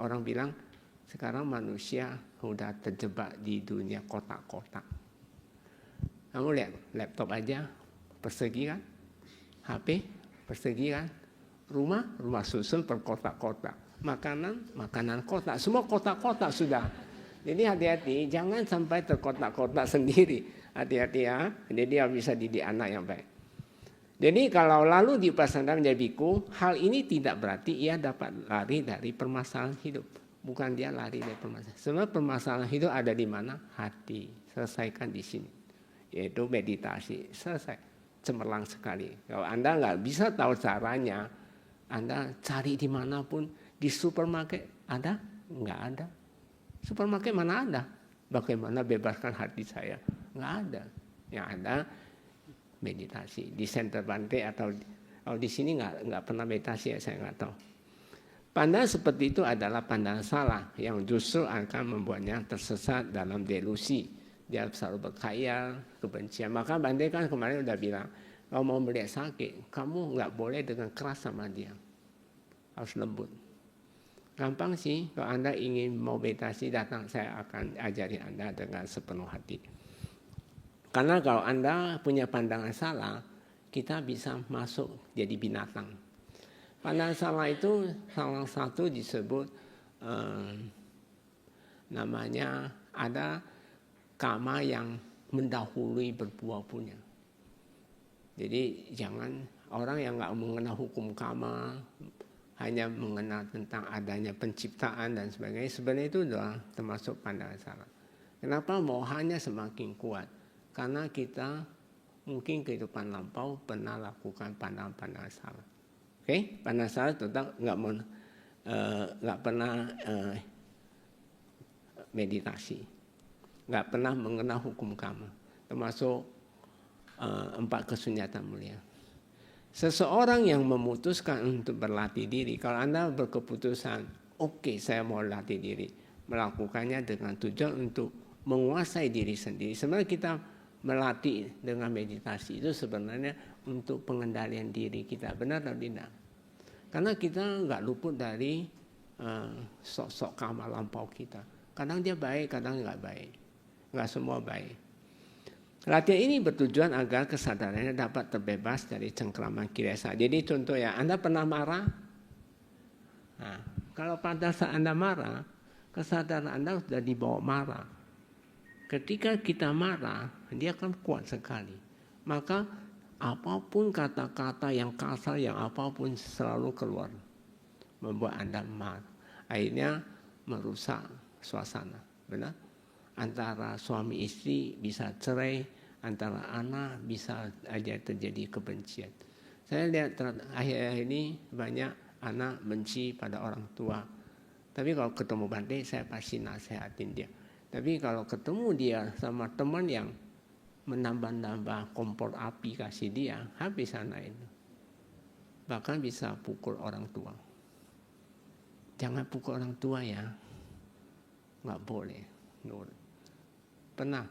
Orang bilang sekarang manusia udah terjebak di dunia kotak-kotak. Kamu lihat laptop aja persegi kan, HP persegi kan, rumah susun per kotak-kotak, makanan kotak, semua kotak-kotak sudah. Jadi hati-hati, jangan sampai terkotak-kotak sendiri. Hati-hati ya, jadi dia bisa didik anak yang baik. Jadi kalau lalu dipasangkan menjadi biku, hal ini tidak berarti ia dapat lari dari permasalahan hidup. Bukan dia lari dari permasalahan. Sebenarnya permasalahan hidup ada di mana? Hati. Selesaikan di sini. Yaitu meditasi. Selesai. Cemerlang sekali. Kalau Anda nggak bisa tahu caranya, Anda cari dimanapun. Di supermarket ada? Nggak ada. Supermarket mana ada? Bagaimana bebaskan hati saya? Nggak ada. Yang ada meditasi. Di Center Bante atau di sini nggak pernah meditasi ya, saya nggak tahu. Pandangan seperti itu adalah pandangan salah yang justru akan membuatnya tersesat dalam delusi. Dia selalu berkhayal, kebencian. Maka Bante kan kemarin udah bilang, kalau mau melihat sakit, kamu nggak boleh dengan keras sama dia. Harus lembut. Gampang sih, kalau Anda ingin mau meditasi datang, saya akan ajari Anda dengan sepenuh hati. Karena kalau Anda punya pandangan salah, kita bisa masuk jadi binatang. Pandangan salah itu salah satu disebut namanya ada kama yang mendahului berbuah punya. Jadi jangan orang yang nggak mengenal hukum kama, hanya mengenal tentang adanya penciptaan dan sebagainya, sebenarnya itu adalah termasuk pandangan salah. Kenapa mohanya semakin kuat? Karena kita mungkin kehidupan lampau pernah lakukan pandangan-pandangan salah. Oke, pandangan salah tentang nggak pernah meditasi, nggak pernah mengenal hukum kama, termasuk 4 kesunyatan mulia. Seseorang yang memutuskan untuk berlatih diri, kalau Anda berkeputusan, oke, saya mau latih diri, melakukannya dengan tujuan untuk menguasai diri sendiri. Sebenarnya kita melatih dengan meditasi itu sebenarnya untuk pengendalian diri kita, benar atau tidak? Karena kita nggak luput dari sok-sok kama lampau kita. Kadang dia baik, kadang nggak baik, nggak semua baik. Latihan ini bertujuan agar kesadarannya dapat terbebas dari cengkraman kilesa. Jadi contoh ya, Anda pernah marah? Nah, kalau pada saat Anda marah, kesadaran Anda sudah dibawa marah. Ketika kita marah, dia akan kuat sekali. Maka apapun kata-kata yang kasar, yang apapun selalu keluar. Membuat Anda marah. Akhirnya merusak suasana. Benar? Antara suami istri bisa cerai, antara anak bisa aja terjadi kebencian. Saya lihat akhir-akhir ini banyak anak benci pada orang tua. Tapi kalau ketemu Bante, saya pasti nasihatin dia. Tapi kalau ketemu dia sama teman yang menambah-nambah kompor api kasih dia, habis anak itu. Bahkan bisa pukul orang tua. Jangan pukul orang tua ya. Nggak boleh. Pernah.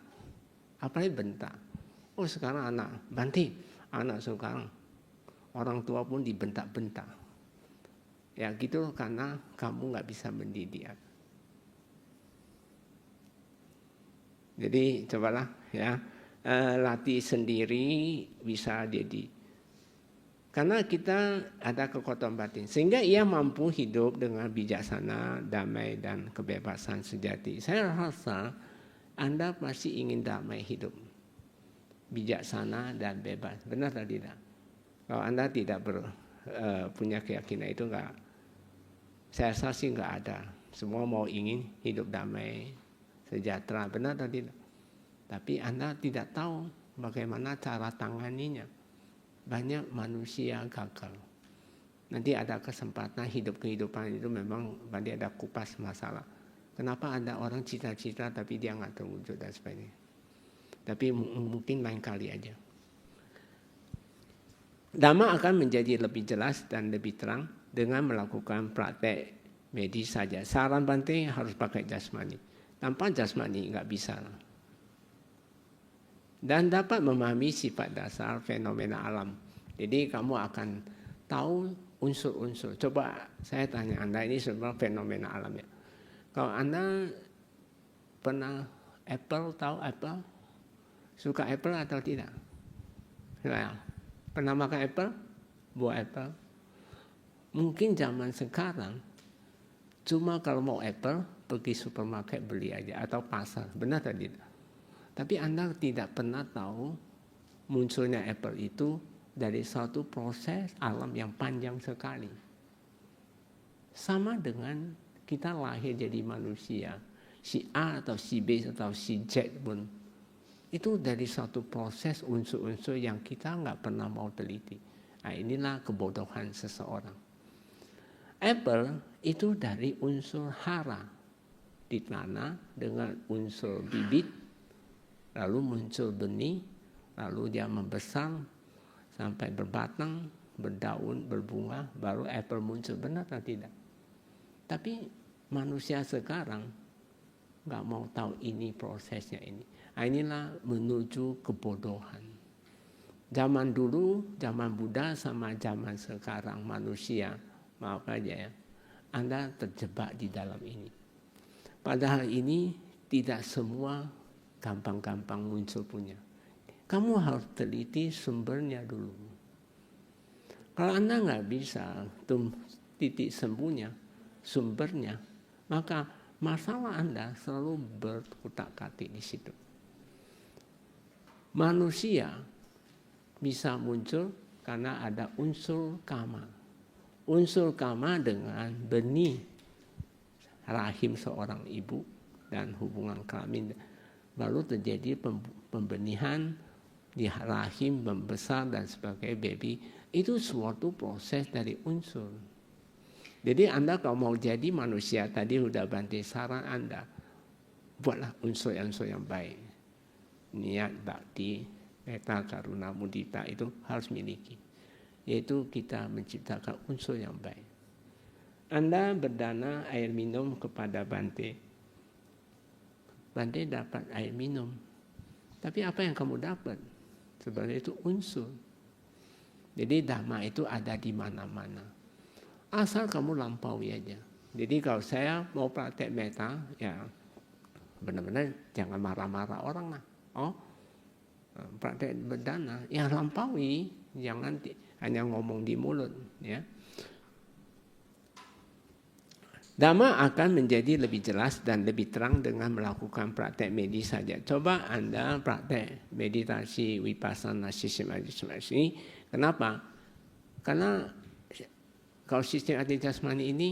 Apalagi bentak. Oh sekarang anak. Bante, anak sekarang. Orang tua pun dibentak-bentak. Ya gitu karena kamu nggak bisa mendidik. Jadi cobalah ya. Latih sendiri bisa jadi. Karena kita ada kekuatan batin. Sehingga ia mampu hidup dengan bijaksana, damai, dan kebebasan sejati. Saya rasa Anda pasti ingin damai hidup. Bijaksana dan bebas. Benar atau tidak? Kalau Anda tidak punya keyakinan itu enggak. Saya rasa sih enggak ada. Semua mau ingin hidup damai, sejahtera. Benar atau tidak? Tapi Anda tidak tahu bagaimana cara tanganinya. Banyak manusia gagal. Nanti ada kesempatan hidup kehidupan itu memang nanti ada kupas masalah. Kenapa ada orang cita-cita tapi dia nggak terwujud dan sebagainya. Tapi mungkin lain kali aja. Dhamma akan menjadi lebih jelas dan lebih terang dengan melakukan praktek medis saja. Saran Bante harus pakai jasmani. Tanpa jasmani nggak bisa. Dan dapat memahami sifat dasar fenomena alam. Jadi kamu akan tahu unsur-unsur. Coba saya tanya Anda, ini sebenarnya fenomena alam ya. Kalau Anda pernah tahu apple? Suka apple atau tidak? Nah, pernah makan apple? Buah apple? Mungkin zaman sekarang cuma kalau mau apple pergi supermarket beli aja atau pasar. Benar atau tidak? Tapi Anda tidak pernah tahu munculnya apple itu dari suatu proses alam yang panjang sekali. Sama dengan kita lahir jadi manusia. Si A atau si B atau si Z pun. Itu dari suatu proses unsur-unsur yang kita nggak pernah mau teliti. Nah, inilah kebodohan seseorang. Apple itu dari unsur hara. Ditanam dengan unsur bibit. Lalu muncul benih, lalu dia membesar sampai berbatang, berdaun, berbunga, baru apple muncul. Benar atau tidak? Tapi manusia sekarang nggak mau tahu ini prosesnya ini. Nah, inilah menuju kebodohan. Zaman dulu, zaman Buddha sama zaman sekarang manusia, maaf aja ya, Anda terjebak di dalam ini. Padahal ini tidak semua gampang-gampang muncul punya. Kamu harus teliti sumbernya dulu. Kalau Anda nggak bisa titik sembuhnya, sumbernya, maka masalah Anda selalu berkutak-katik di situ. Manusia bisa muncul karena ada unsur kama. Unsur kama dengan benih rahim seorang ibu dan hubungan kelamin. Lalu terjadi pembenihan di rahim membesar dan sebagai baby. Itu suatu proses dari unsur. Jadi Anda kalau mau jadi manusia, tadi sudah Bante saran Anda, buatlah unsur-unsur yang baik. Niat, bakti, metta, karuna, mudita itu harus miliki. Yaitu kita menciptakan unsur yang baik. Anda berdana air minum kepada Bante. Bante dapat air minum. Tapi apa yang kamu dapat? Sebenarnya itu unsur. Jadi Dhamma itu ada di mana-mana. Asal kamu lampaui aja. Jadi kalau saya mau praktek metta, ya benar-benar jangan marah-marah orang lah. Oh, Praktek berdana, ya lampaui, jangan hanya ngomong di mulut. Ya. Dhamma akan menjadi lebih jelas dan lebih terang dengan melakukan praktek meditasi saja. Coba Anda praktek meditasi vipassana sistematis ini. Kenapa? Karena kalau sistematis jasmani ini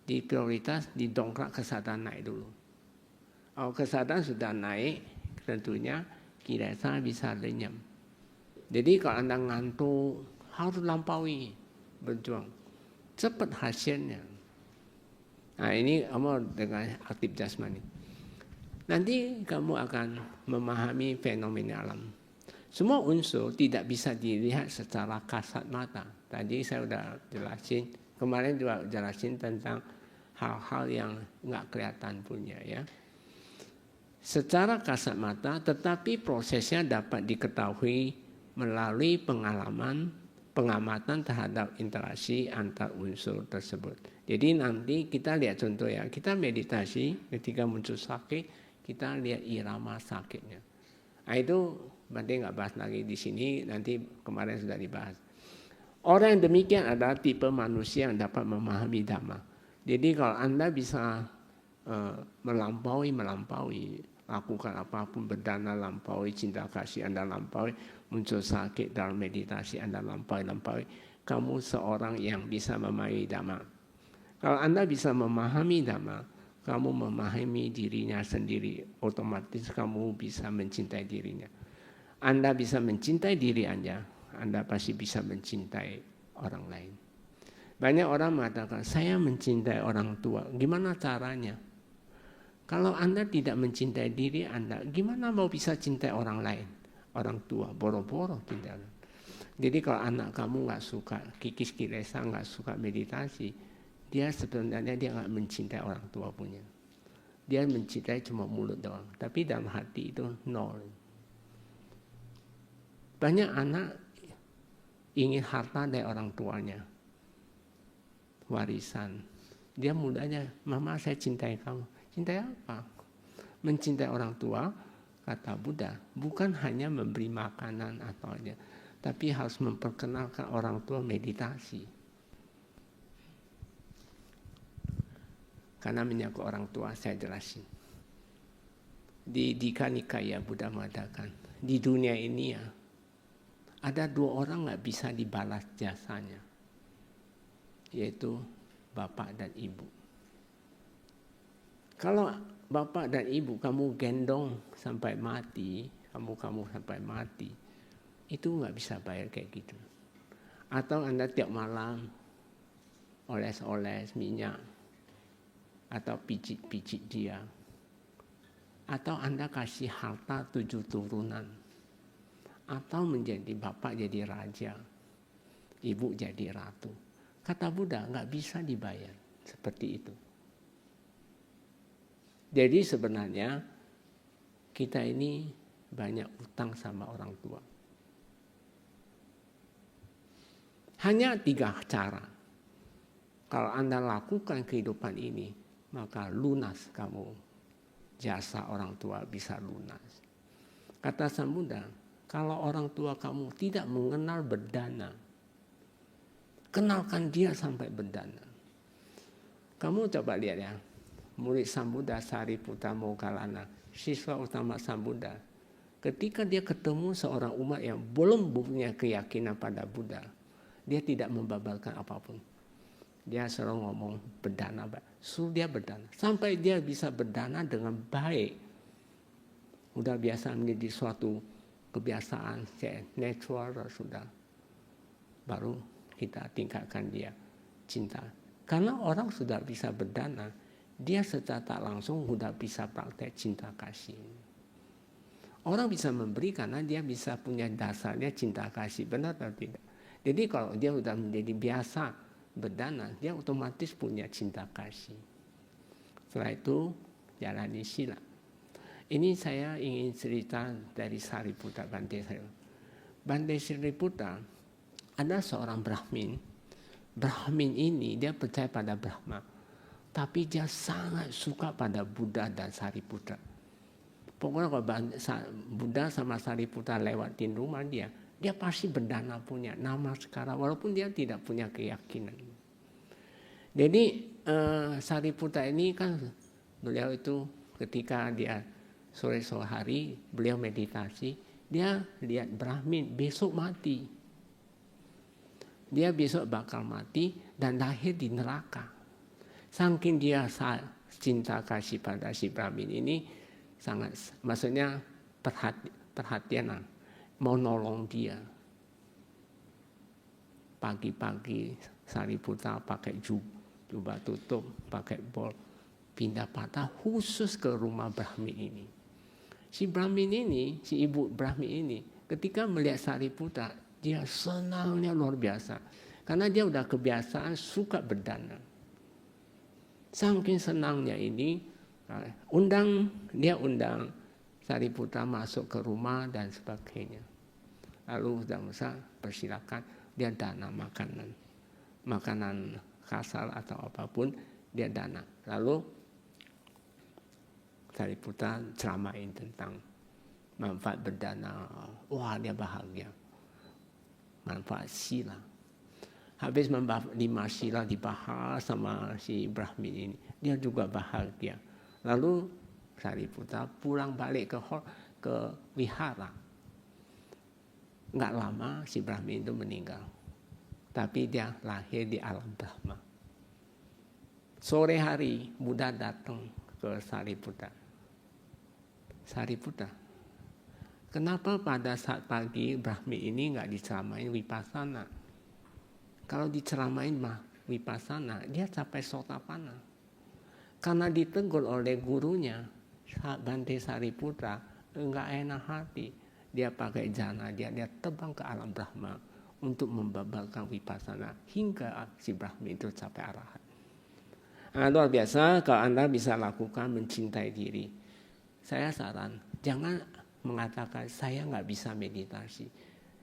di prioritas didongkrak kesadaran naik dulu. Kalau kesadaran sudah naik, tentunya kilesa bisa lenyap. Jadi kalau Anda ngantuk, harus lampaui, berjuang. Cepat hasilnya. Nah ini kamu dengan aktif jasmani. Nanti kamu akan memahami fenomena alam. Semua unsur tidak bisa dilihat secara kasat mata. Tadi saya sudah jelasin, kemarin juga jelasin tentang hal-hal yang nggak kelihatan punya ya. Secara kasat mata, tetapi prosesnya dapat diketahui melalui pengalaman, pengamatan terhadap interaksi antar unsur tersebut. Jadi nanti kita lihat contoh ya, kita meditasi ketika muncul sakit, kita lihat irama sakitnya. Nah itu nanti nggak bahas lagi di sini, nanti kemarin sudah dibahas. Orang yang demikian adalah tipe manusia yang dapat memahami Dhamma. Jadi kalau Anda bisa melampaui, lakukan apapun, berdana lampaui, cinta kasih Anda lampaui, muncul sakit dalam meditasi Anda lampaui, kamu seorang yang bisa memahami Dhamma. Kalau Anda bisa memahami Dhamma, kamu memahami dirinya sendiri, otomatis kamu bisa mencintai dirinya. Anda bisa mencintai diri Anda pasti bisa mencintai orang lain. Banyak orang mengatakan, saya mencintai orang tua. Gimana caranya? Kalau Anda tidak mencintai diri Anda, gimana mau bisa cintai orang lain? Orang tua, boro-boro cintai. Jadi kalau anak kamu nggak suka kikis kilesa, nggak suka meditasi, dia sebenarnya dia nggak mencintai orang tua punya. Dia mencintai cuma mulut doang, tapi dalam hati itu nol. Banyak anak ingin harta dari orang tuanya, warisan. Dia mudahnya, mama saya cintai kamu. Cintai apa? Mencintai orang tua, kata Buddha, bukan hanya memberi makanan atau aja, tapi harus memperkenalkan orang tua meditasi. Karena menyangkut orang tua, saya jelasin. Di Dika Nikaya Buddha mengatakan, di dunia ini ya, ada dua orang nggak bisa dibalas jasanya, yaitu bapak dan ibu. Kalau bapak dan ibu kamu gendong sampai mati, kamu sampai mati, itu nggak bisa bayar kayak gitu. Atau Anda tiap malam oles-oles minyak, atau pijit-pijit dia, atau Anda kasih harta 7 turunan, atau menjadi bapak jadi raja, ibu jadi ratu. Kata Buddha nggak bisa dibayar seperti itu. Jadi sebenarnya kita ini banyak utang sama orang tua. Hanya 3 cara. Kalau Anda lakukan kehidupan ini, maka lunas kamu. Jasa orang tua bisa lunas. Kata Sang Buddha, kalau orang tua kamu tidak mengenal berdana, kenalkan dia sampai berdana. Kamu coba lihat ya, murid Sang Buddha Sariputta Moggallana, siswa utama Sang Buddha. Ketika dia ketemu seorang umat yang belum punya keyakinan pada Buddha, dia tidak membabalkan apapun. Dia selalu ngomong berdana, suruh dia berdana. Sampai dia bisa berdana dengan baik. Udah biasa menjadi suatu kebiasaan, natural sudah. Baru kita tingkatkan dia cinta. Karena orang sudah bisa berdana, dia secara tak langsung sudah bisa praktek cinta kasih. Orang bisa memberi karena dia bisa punya dasarnya cinta kasih, benar atau tidak? Jadi kalau dia sudah menjadi biasa berdana, dia otomatis punya cinta kasih. Setelah itu jalani sila. Ini saya ingin cerita dari Sariputta Bante saya. Bante Sariputta ada seorang Brahmin. Brahmin ini dia percaya pada Brahma, tapi dia sangat suka pada Buddha dan Sariputta. Pokoknya kalau Buddha sama Sariputta lewatin rumah dia pasti berdana punya nama sekarang walaupun dia tidak punya keyakinan. Jadi Sariputta ini kan beliau itu ketika dia sore hari beliau meditasi, dia lihat Brahmin besok mati. Dia besok bakal mati dan lahir di neraka. Saking dia cinta kasih pada si Brahmin ini, sangat, maksudnya perhatian mau nolong dia. Pagi-pagi Sariputta pakai jubah tutup, pakai bol, pindah patah khusus ke rumah Brahmin ini. Si Brahmin ini, si ibu Brahmin ini, ketika melihat Sariputta, dia senangnya luar biasa. Karena dia udah kebiasaan suka berdana. Saking senangnya ini, dia undang Sariputta masuk ke rumah dan sebagainya. Lalu Musa persilakan dia dana makanan kasar atau apapun dia dana. Lalu Sariputta ceramain tentang manfaat berdana. Wah, dia bahagia. Manfaat sila. Habis 5 sila dibahas sama si Brahmin ini, dia juga bahagia. Lalu Sariputta pulang balik ke wihara. Nggak lama si Brahmin itu meninggal. Tapi dia lahir di alam Brahma. Sore hari Buddha datang ke Sariputta. Sariputta, kenapa pada saat pagi Brahmin ini nggak diceramain vipassana? Kalau diceramain vipassana, dia capai sotapanna. Karena ditegur oleh gurunya, Bante Sariputta nggak enak hati. Dia pakai jana, dia terbang ke alam Brahma untuk membabalkan vipassana hingga si Brahmin itu capai arahat. Nah, luar biasa kalau Anda bisa lakukan mencintai diri. Saya saran, jangan mengatakan saya nggak bisa meditasi,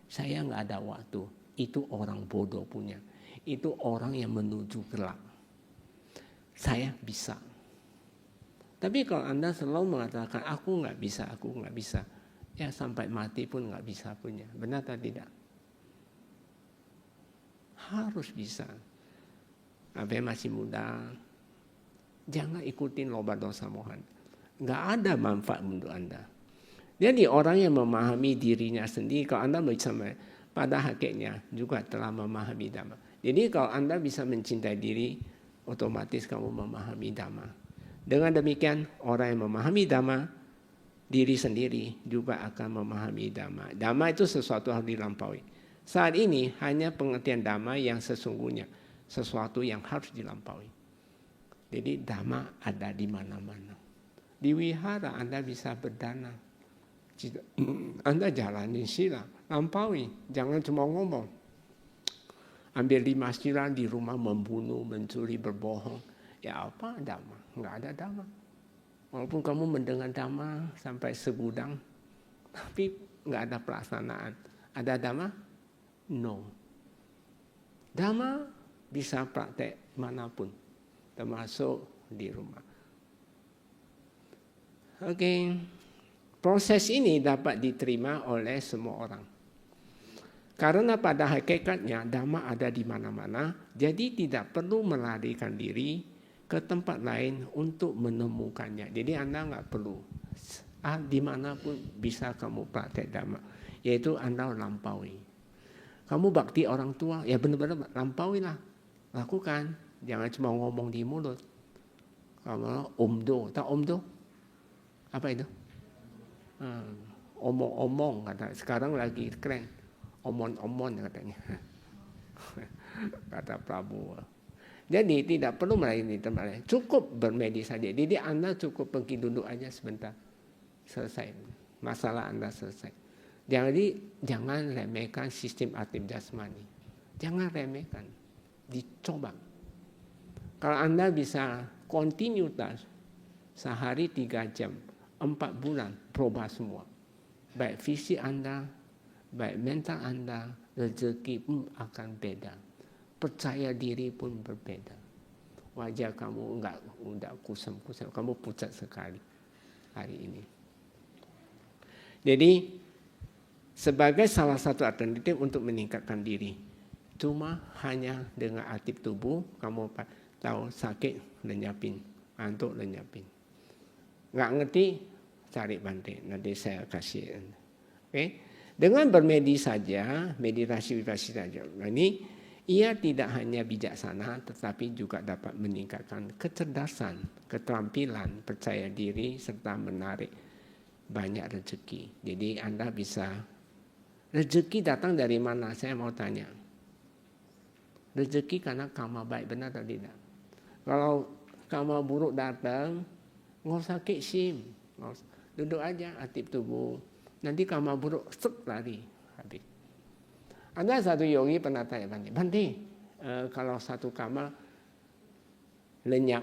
saya nggak ada waktu. Itu orang bodoh punya. Itu orang yang menuju gelap. Saya bisa. Tapi kalau Anda selalu mengatakan aku nggak bisa, ya sampai mati pun nggak bisa punya. Benar atau tidak? Harus bisa. Apa masih muda, jangan ikutin loba dosa mohan. Nggak ada manfaat untuk Anda. Jadi orang yang memahami dirinya sendiri, kalau Anda bisa pada hakikatnya juga telah memahami Dhamma. Jadi kalau Anda bisa mencintai diri, otomatis kamu memahami Dhamma. Dengan demikian orang yang memahami Dhamma, diri sendiri juga akan memahami Dhamma. Dhamma itu sesuatu harus dilampaui. Saat ini hanya pengertian Dhamma yang sesungguhnya, sesuatu yang harus dilampaui. Jadi Dhamma ada di mana-mana. Di wihara Anda bisa berdana. Anda jalanin sila, lampaui, jangan cuma ngomong. Ambil 5 sila di rumah membunuh, mencuri, berbohong. Ya apa Dhamma? Nggak ada Dhamma. Walaupun kamu mendengar Dhamma sampai segudang, tapi nggak ada pelaksanaan. Ada Dhamma? No. Dhamma bisa praktek manapun, termasuk di rumah. Oke. Proses ini dapat diterima oleh semua orang. Karena pada hakikatnya Dhamma ada di mana-mana, jadi tidak perlu melarikan diri ke tempat lain untuk menemukannya. Jadi Anda nggak perlu, dimanapun bisa kamu praktek Dhamma, yaitu Anda lampaui. Kamu bakti orang tua, ya benar-benar lampauilah, lakukan, jangan cuma ngomong di mulut. Kamu omdo, tak omdo? Apa itu? Omong-omong kata, sekarang lagi keren, omon-omon katanya, kata Prabowo. Jadi tidak perlu melayani tempat lain, cukup bermeditasi saja. Jadi Anda cukup pergi duduk aja sebentar, selesai masalah Anda selesai. Jadi jangan remehkan sistem aktif jasmani, jangan remehkan, dicoba. Kalau Anda bisa kontinuitas sehari 3 jam, 4 bulan, proba semua. Baik fisik Anda, baik mental Anda, rezeki pun akan beda. Percaya diri pun berbeda. Wajah kamu enggak kusam-kusam, kamu pucat sekali hari ini. Jadi sebagai salah satu alternatif untuk meningkatkan diri. Cuma hanya dengan aktif tubuh, kamu tahu sakit, lenyapin. Ngantuk, lenyapin. Nggak ngerti, cari Bante. Nanti saya kasih. Oke? Dengan meditasi saja. Ini ia tidak hanya bijaksana, tetapi juga dapat meningkatkan kecerdasan, keterampilan, percaya diri, serta menarik banyak rezeki. Jadi Anda bisa, rezeki datang dari mana? Saya mau tanya. Rezeki karena karma baik, benar atau tidak? Kalau karma buruk datang, nggak usah keksim, duduk aja, aktif tubuh. Nanti karma buruk, lari, habis. Ada satu yogi pernah tanya Bante, kalau satu karma lenyap,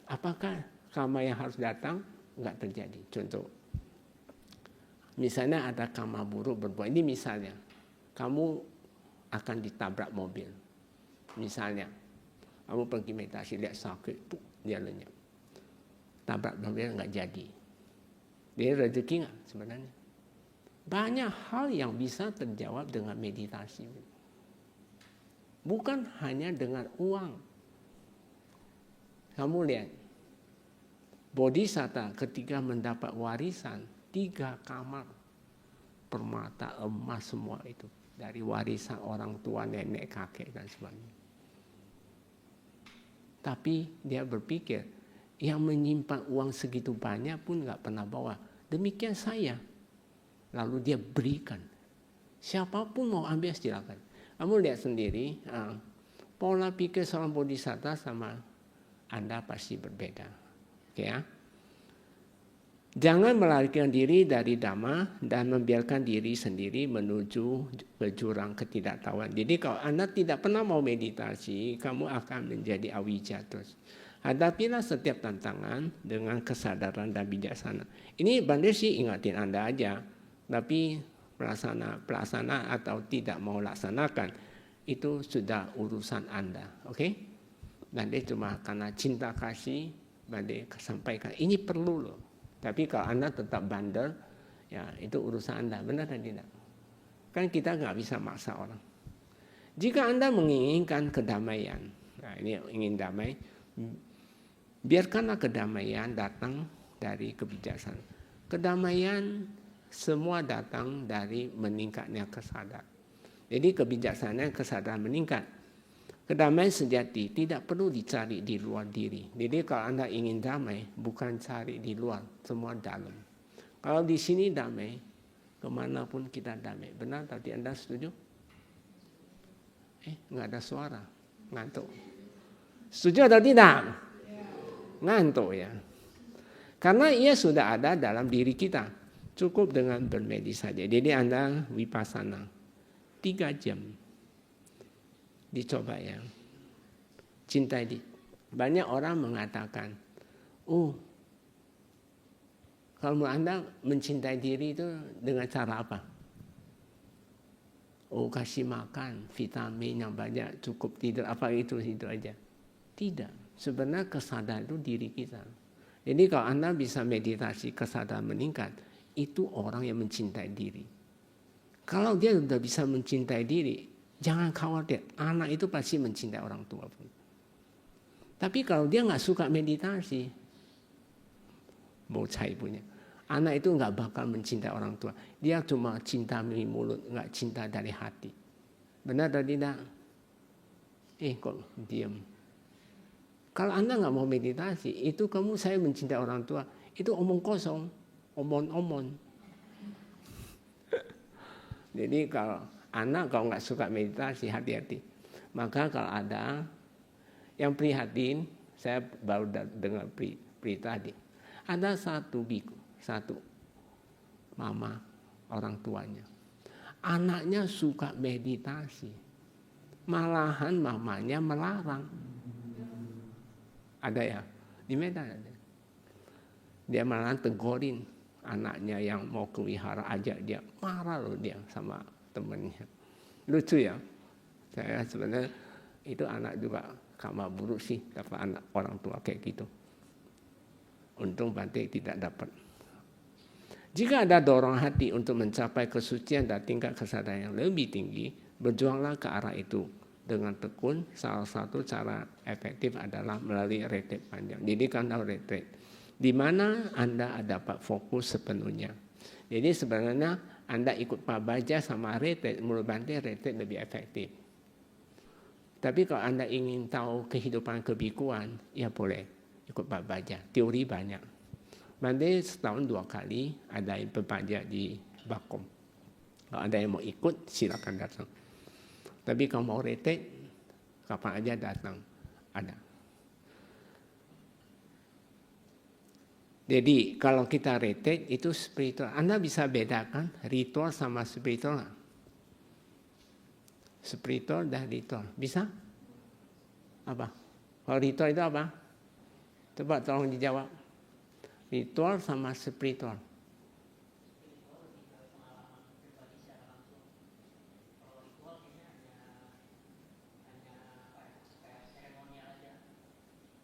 apakah karma yang harus datang nggak terjadi? Contoh, misalnya ada karma buruk berbuat. Ini misalnya, kamu akan ditabrak mobil. Misalnya, kamu pergi meditasi, lihat sakit, dia lenyap. Tabrak mobil nggak jadi. Dia rezeki nggak sebenarnya? Banyak hal yang bisa terjawab dengan meditasi. Bukan hanya dengan uang. Kamu lihat, Bodhisatta ketika mendapat warisan 3 kamar permata, emas, semua itu dari warisan orang tua, nenek, kakek dan sebagainya. Tapi dia berpikir, yang menyimpan uang segitu banyak pun nggak pernah bawa. Demikian saya. Lalu dia berikan. Siapapun mau ambil silakan. Kamu lihat sendiri, pola pikir seorang bodhisatta sama Anda pasti berbeda. Oke ya? Jangan melarikan diri dari Dhamma dan membiarkan diri sendiri menuju ke jurang ketidaktahuan. Jadi kalau Anda tidak pernah mau meditasi, kamu akan menjadi awija terus. Hadapilah setiap tantangan dengan kesadaran dan bijaksana. Ini Bante sih ingatin Anda aja. Tapi pelaksana atau tidak mau laksanakan itu sudah urusan Anda, oke? Bante cuma karena cinta kasih Bante sampaikan ini perlu loh. Tapi kalau Anda tetap bandel, ya itu urusan Anda, benar atau tidak? Kan kita nggak bisa maksa orang. Jika Anda menginginkan kedamaian, nah ini ingin damai, biarkanlah kedamaian datang dari kebijaksanaan. Kedamaian semua datang dari meningkatnya kesadaran. Jadi kebijaksanaan, kesadaran meningkat. Kedamaian sejati tidak perlu dicari di luar diri. Jadi kalau Anda ingin damai, bukan cari di luar, semua dalam. Kalau di sini damai, kemanapun kita damai. Benar tadi Anda setuju? Nggak ada suara, ngantuk. Setuju atau tidak? Ngantuk ya. Karena ia sudah ada dalam diri kita. Cukup dengan bermeditasi saja. Jadi Anda vipassana 3 jam. Dicoba ya. Cintai diri. Banyak orang mengatakan, kalau Anda mencintai diri itu dengan cara apa? Kasih makan, vitamin yang banyak, cukup tidur, apa itu aja. Tidak. Sebenarnya kesadaran itu diri kita. Jadi kalau Anda bisa meditasi, kesadaran meningkat, itu orang yang mencintai diri. Kalau dia sudah bisa mencintai diri, jangan khawatir. Anak itu pasti mencintai orang tua pun. Tapi kalau dia nggak suka meditasi, bocai punya. Anak itu nggak bakal mencintai orang tua. Dia cuma cinta dari mulut, nggak cinta dari hati. Benar atau tidak? Kok diam? Kalau Anda nggak mau meditasi, itu kamu saya mencintai orang tua, itu omong kosong. Omon-omon. Jadi kalau anak kalau nggak suka meditasi, hati-hati. Maka kalau ada yang prihatin, saya baru dengar berita tadi. Ada satu mama orang tuanya. Anaknya suka meditasi. Malahan mamanya melarang. Ada ya? Di Medan ada. Dia malah tegurin anaknya yang mau ke wihara, ajak dia, marah loh dia sama temennya. Lucu ya. Saya sebenarnya itu anak juga karma buruk sih dapat anak orang tua kayak gitu. Untung Bante tidak dapat. Jika ada dorong hati untuk mencapai kesucian dan tingkat kesadaran yang lebih tinggi, berjuanglah ke arah itu dengan tekun. Salah satu cara efektif adalah melalui retret panjang. Jadi kalau retret, di mana Anda dapat fokus sepenuhnya. Jadi sebenarnya Anda ikut Pak Baja sama retret, menurut Bante retret lebih efektif. Tapi kalau Anda ingin tahu kehidupan kebikuan, ya boleh ikut Pak Baja. Teori banyak. Bante setahun 2 kali ada pembelajar di Bakom. Kalau ada yang mau ikut, silakan datang. Tapi kalau mau retret, kapan aja datang, ada. Jadi kalau kita retret itu spiritual. Anda bisa bedakan ritual sama spiritual. Spiritual dan ritual. Bisa? Apa? Kalau ritual itu apa? Coba tolong dijawab. Ritual sama spiritual.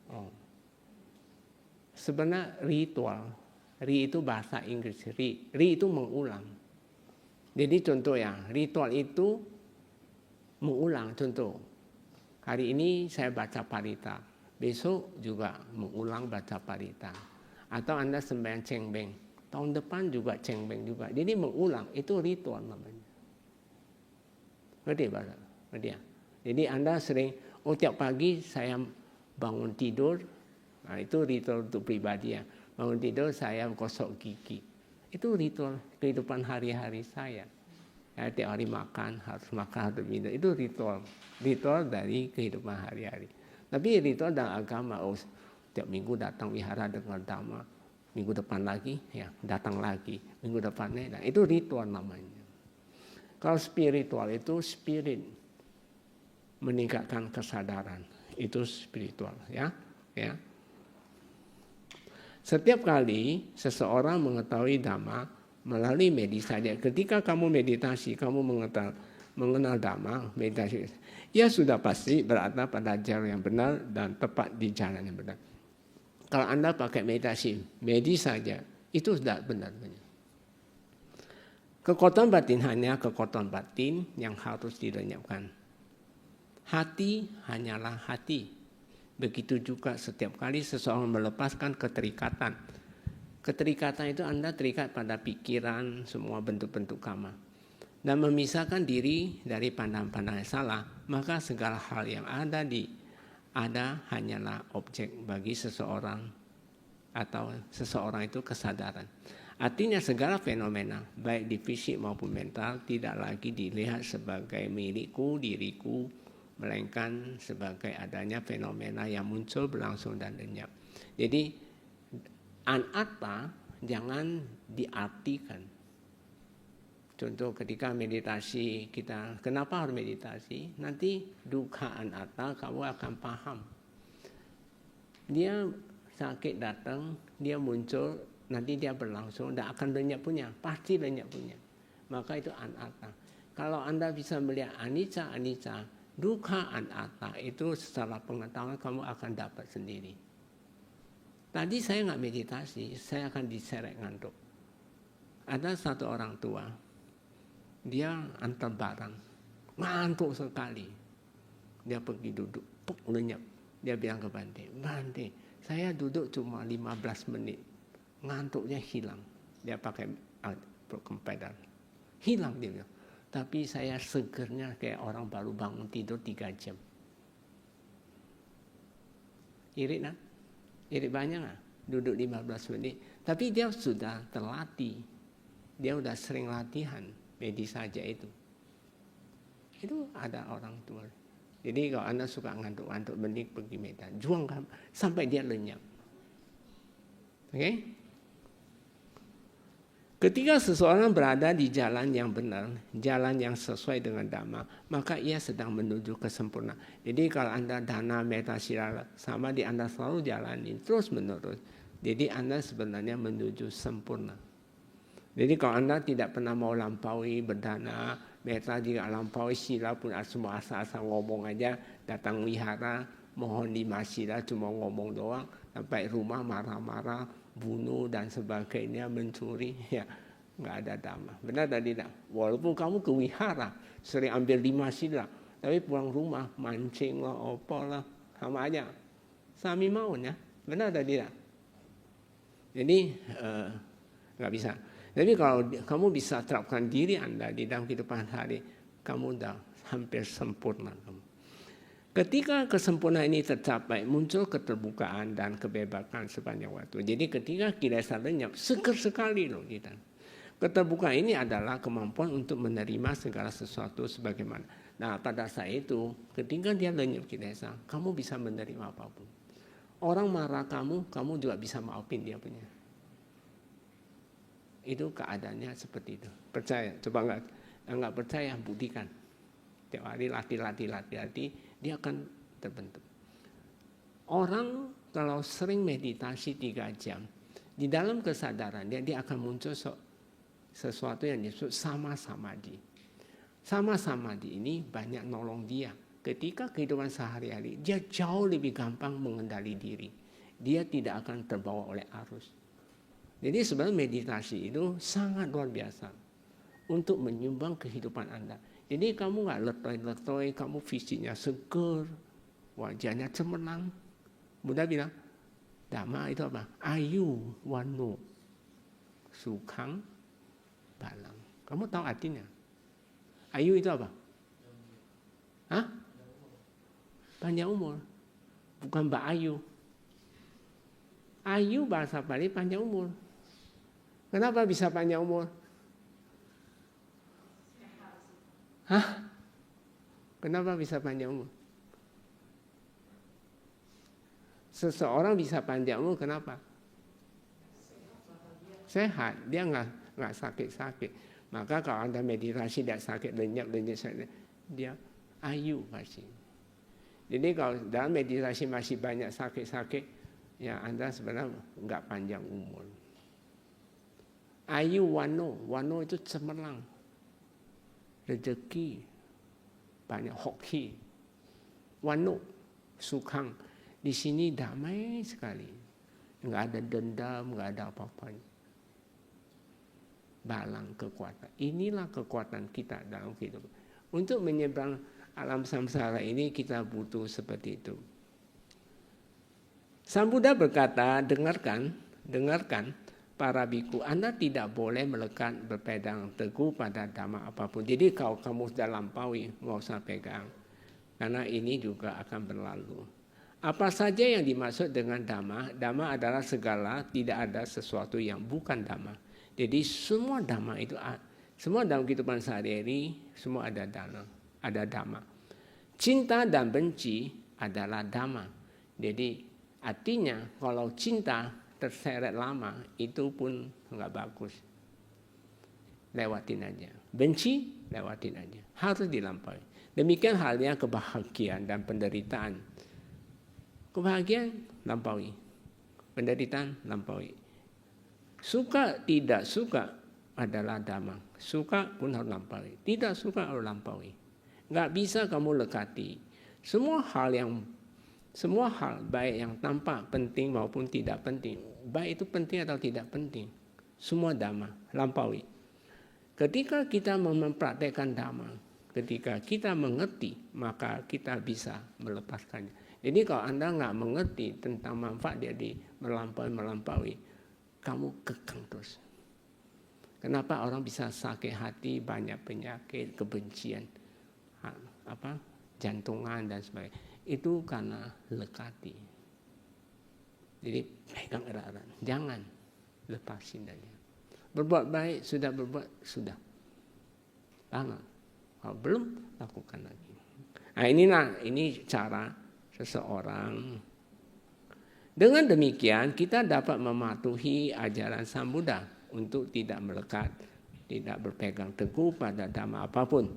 Oh. Sebenarnya ritual. Ri itu bahasa Inggris. Ri itu mengulang. Jadi contoh ya, ritual itu mengulang. Contoh, hari ini saya baca parita. Besok juga mengulang baca parita. Atau Anda sembahyang cengbeng, tahun depan juga cengbeng juga. Jadi mengulang, itu ritual namanya. Ngerti bahasa? Ngerti ya? Jadi Anda sering, tiap pagi saya bangun tidur, nah itu ritual untuk pribadi ya. Bangun tidur saya gosok gigi. Itu ritual kehidupan hari-hari saya. Ya, tiap hari makan, harus minum. Itu ritual. Ritual dari kehidupan hari-hari. Tapi ritual dalam agama, tiap minggu datang wihara dengan dhamma, minggu depan lagi ya datang lagi, minggu depannya, nah itu ritual namanya. Kalau spiritual itu spirit meningkatkan kesadaran, itu spiritual ya. Setiap kali seseorang mengetahui dhamma melalui meditasi, ketika kamu meditasi kamu mengenal dhamma, meditasi, ya sudah pasti berada pada jalan yang benar dan tepat di jalan yang benar. Kalau Anda pakai meditasi saja, itu sudah benar. Kekuatan batin hanya kekuatan batin yang harus dilenyapkan. Hati hanyalah hati. Begitu juga setiap kali seseorang melepaskan keterikatan. Keterikatan itu Anda terikat pada pikiran, semua bentuk-bentuk kama. Dan memisahkan diri dari pandangan-pandangan salah, maka segala hal yang ada hanyalah objek bagi seseorang atau seseorang itu kesadaran. Artinya segala fenomena baik di fisik maupun mental tidak lagi dilihat sebagai milikku, diriku, melainkan sebagai adanya fenomena yang muncul, berlangsung dan lenyap. Jadi anatta jangan diartikan. Contoh ketika meditasi kita, kenapa harus meditasi? Nanti dukkha anatta kamu akan paham. Dia sakit datang, dia muncul, nanti dia berlangsung, dan akan lenyap punya, pasti lenyap punya. Maka itu anatta. Kalau Anda bisa melihat anicca, dukkha anatta, itu secara pengetahuan kamu akan dapat sendiri. Tadi saya nggak meditasi, saya akan diseret ngantuk. Ada satu orang tua, dia antar barang, ngantuk sekali. Dia pergi duduk, lenyap. Dia bilang ke Bante, saya duduk cuma 15 menit, ngantuknya hilang. Dia pakai pedal, hilang dia bilang. Tapi saya segernya kayak orang baru bangun tidur 3 jam. Irit nah? Irit banyak nggak? Duduk 15 menit. Tapi dia sudah terlatih. Dia udah sering latihan meditasi saja itu. Itu ada orang tua. Jadi kalau Anda suka ngantuk-ngantuk, mending pergi meditasi. Juang sampai dia lenyap. Oke? Ketika seseorang berada di jalan yang benar, jalan yang sesuai dengan dhamma, maka ia sedang menuju kesempurnaan. Jadi kalau Anda dana meditasi sama di Anda selalu jalani terus menerus. Jadi Anda sebenarnya menuju sempurna. Jadi kalau Anda tidak pernah mau lampaui berdana, meditasi tidak lampaui sila pun semua asal-asal ngomong aja, datang wihara, mohon 5 sila cuma ngomong doang, sampai rumah marah-marah, bunuh dan sebagainya, mencuri, ya nggak ada dhamma. Benar dan tidak? Walaupun kamu ke wihara, sering ambil 5 sila, tapi pulang rumah mancing lah, opolah, sama aja. Sami maun ya, benar dan tidak? Jadi nggak bisa. Tapi kalau kamu bisa terapkan diri Anda di dalam kehidupan hari, kamu udah hampir sempurna. Ketika kesempurnaan ini tercapai, muncul keterbukaan dan kebebasan sepanjang waktu. Jadi ketika kilesa lenyap, seger sekali loh kita. Keterbukaan ini adalah kemampuan untuk menerima segala sesuatu sebagaimana. Nah pada saat itu, ketika dia lenyap kilesa, kamu bisa menerima apapun. Orang marah kamu juga bisa maafin dia punya. Itu keadaannya seperti itu. Percaya, coba nggak percaya, buktikan. Tiap hari latih, dia akan terbentuk. Orang kalau sering meditasi 3 jam, di dalam kesadaran dia akan muncul sesuatu yang disebut sama-samadhi. Sama-samadhi ini banyak nolong dia. Ketika kehidupan sehari-hari, dia jauh lebih gampang mengendali diri. Dia tidak akan terbawa oleh arus. Jadi sebenarnya meditasi itu sangat luar biasa untuk menyumbang kehidupan Anda. Jadi kamu nggak letoi-letoi, kamu fisiknya seger, wajahnya cemerlang. Buddha bilang, Dhamma itu apa? Ayu wano sukang balang. Kamu tahu artinya? Ayu itu apa? Hah? Panjang umur. Bukan Mbak Ayu. Ayu bahasa Bali panjang umur. Kenapa bisa panjang umur? Hah? Kenapa bisa panjang umur? Seseorang bisa panjang umur kenapa? Sehat, dia nggak sakit-sakit. Maka kalau Anda meditasi tidak sakit, lenyap, dia ayu pasti. Jadi kalau dalam meditasi masih banyak sakit-sakit, ya Anda sebenarnya nggak panjang umur. Ayu wano itu cemerlang. Rezeki, banyak hoki. Wano, sukang. Di sini damai sekali. Nggak ada dendam, nggak ada apa-apanya. Balang, kekuatan. Inilah kekuatan kita dalam kehidupan. Untuk menyeberang alam samsara ini kita butuh seperti itu. Sang Buddha berkata, dengarkan para biku, Anda tidak boleh melekat berpegang teguh pada dhamma apapun. Jadi kalau kamu sudah lampaui, nggak usah pegang. Karena ini juga akan berlalu. Apa saja yang dimaksud dengan dhamma? Dhamma adalah segala, tidak ada sesuatu yang bukan dhamma. Jadi semua dhamma itu, semua dalam kehidupan sehari-hari, semua ada dhamma. Cinta dan benci adalah dhamma. Jadi artinya kalau cinta terseret lama, itu pun nggak bagus. Lewatin aja. Benci, lewatin aja. Harus dilampaui. Demikian halnya kebahagiaan dan penderitaan. Kebahagiaan, lampaui. Penderitaan, lampaui. Suka, tidak suka adalah dhamma. Suka pun harus lampaui. Tidak suka harus lampaui. Nggak bisa kamu lekati. Semua hal baik yang tampak penting maupun tidak penting. Baik itu penting atau tidak penting. Semua dhamma, lampaui. Ketika kita mempraktekkan dhamma, ketika kita mengerti, maka kita bisa melepaskannya. Jadi kalau Anda nggak mengerti tentang manfaat jadi melampaui, kamu kekang terus. Kenapa orang bisa sakit hati, banyak penyakit, kebencian, jantungan dan sebagainya. Itu karena lekati. Jadi pegang erat-erat, jangan lepasin aja. Berbuat baik, sudah berbuat, sudah. Paham? Kalau belum, lakukan lagi. Nah ini cara seseorang. Dengan demikian kita dapat mematuhi ajaran Sang Buddha untuk tidak melekat, tidak berpegang teguh pada dhamma apapun.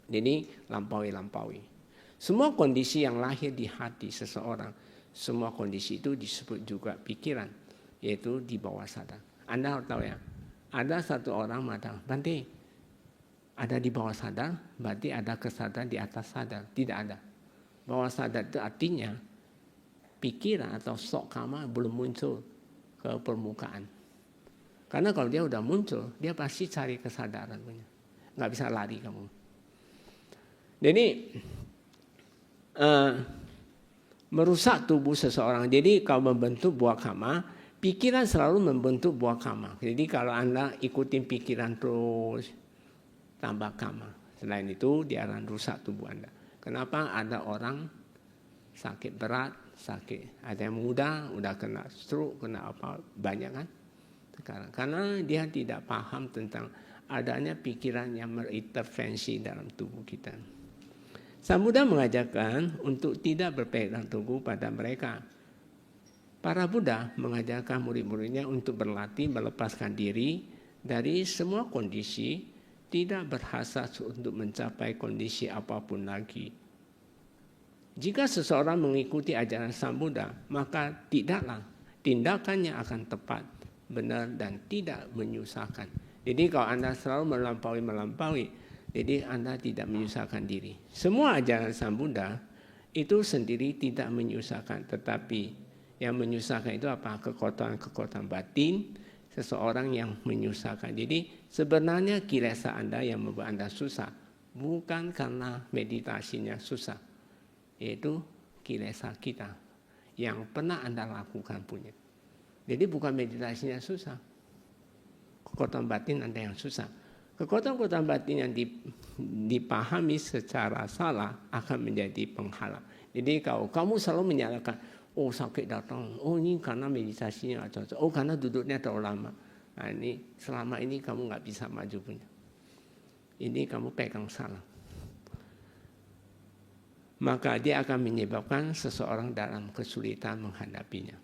Jadi lampaui. Semua kondisi yang lahir di hati seseorang, semua kondisi itu disebut juga pikiran, yaitu di bawah sadar. Anda harus tahu ya, ada satu orang mengatakan, Bante, ada di bawah sadar, berarti ada kesadaran di atas sadar. Tidak ada. Bawah sadar itu artinya pikiran atau stok karma belum muncul ke permukaan. Karena kalau dia udah muncul, dia pasti cari kesadaran punya. Nggak bisa lari kamu. Jadi merusak tubuh seseorang. Jadi kalau membentuk buah karma, pikiran selalu membentuk buah karma. Jadi kalau Anda ikutin pikiran terus, tambah karma. Selain itu dia akan rusak tubuh Anda. Kenapa ada orang sakit berat, sakit. Ada yang muda, udah kena stroke, kena apa, banyak kan sekarang. Karena dia tidak paham tentang adanya pikiran yang berintervensi dalam tubuh kita. Sang Buddha mengajarkan untuk tidak berpegang teguh pada mereka. Para Buddha mengajarkan murid-muridnya untuk berlatih melepaskan diri dari semua kondisi, tidak berhasrat untuk mencapai kondisi apapun lagi. Jika seseorang mengikuti ajaran Sang Buddha, maka tidaklah tindakannya akan tepat, benar dan tidak menyusahkan. Jadi kalau Anda selalu melampaui, jadi Anda tidak menyusahkan diri. Semua ajaran Sang Buddha itu sendiri tidak menyusahkan, tetapi yang menyusahkan itu apa? Kekuatan batin seseorang yang menyusahkan. Jadi sebenarnya kilesa Anda yang membuat Anda susah, bukan karena meditasinya susah, yaitu kilesa kita yang pernah Anda lakukan punya. Jadi bukan meditasinya susah, kekuatan batin Anda yang susah. Kekuatan batin yang dipahami secara salah akan menjadi penghalang. Jadi kalau kamu selalu menyalahkan, oh sakit datang, oh ini karena meditasinya nggak cocok, oh karena duduknya terlalu lama. Nah ini selama ini kamu nggak bisa maju punya. Ini kamu pegang salah. Maka dia akan menyebabkan seseorang dalam kesulitan menghadapinya.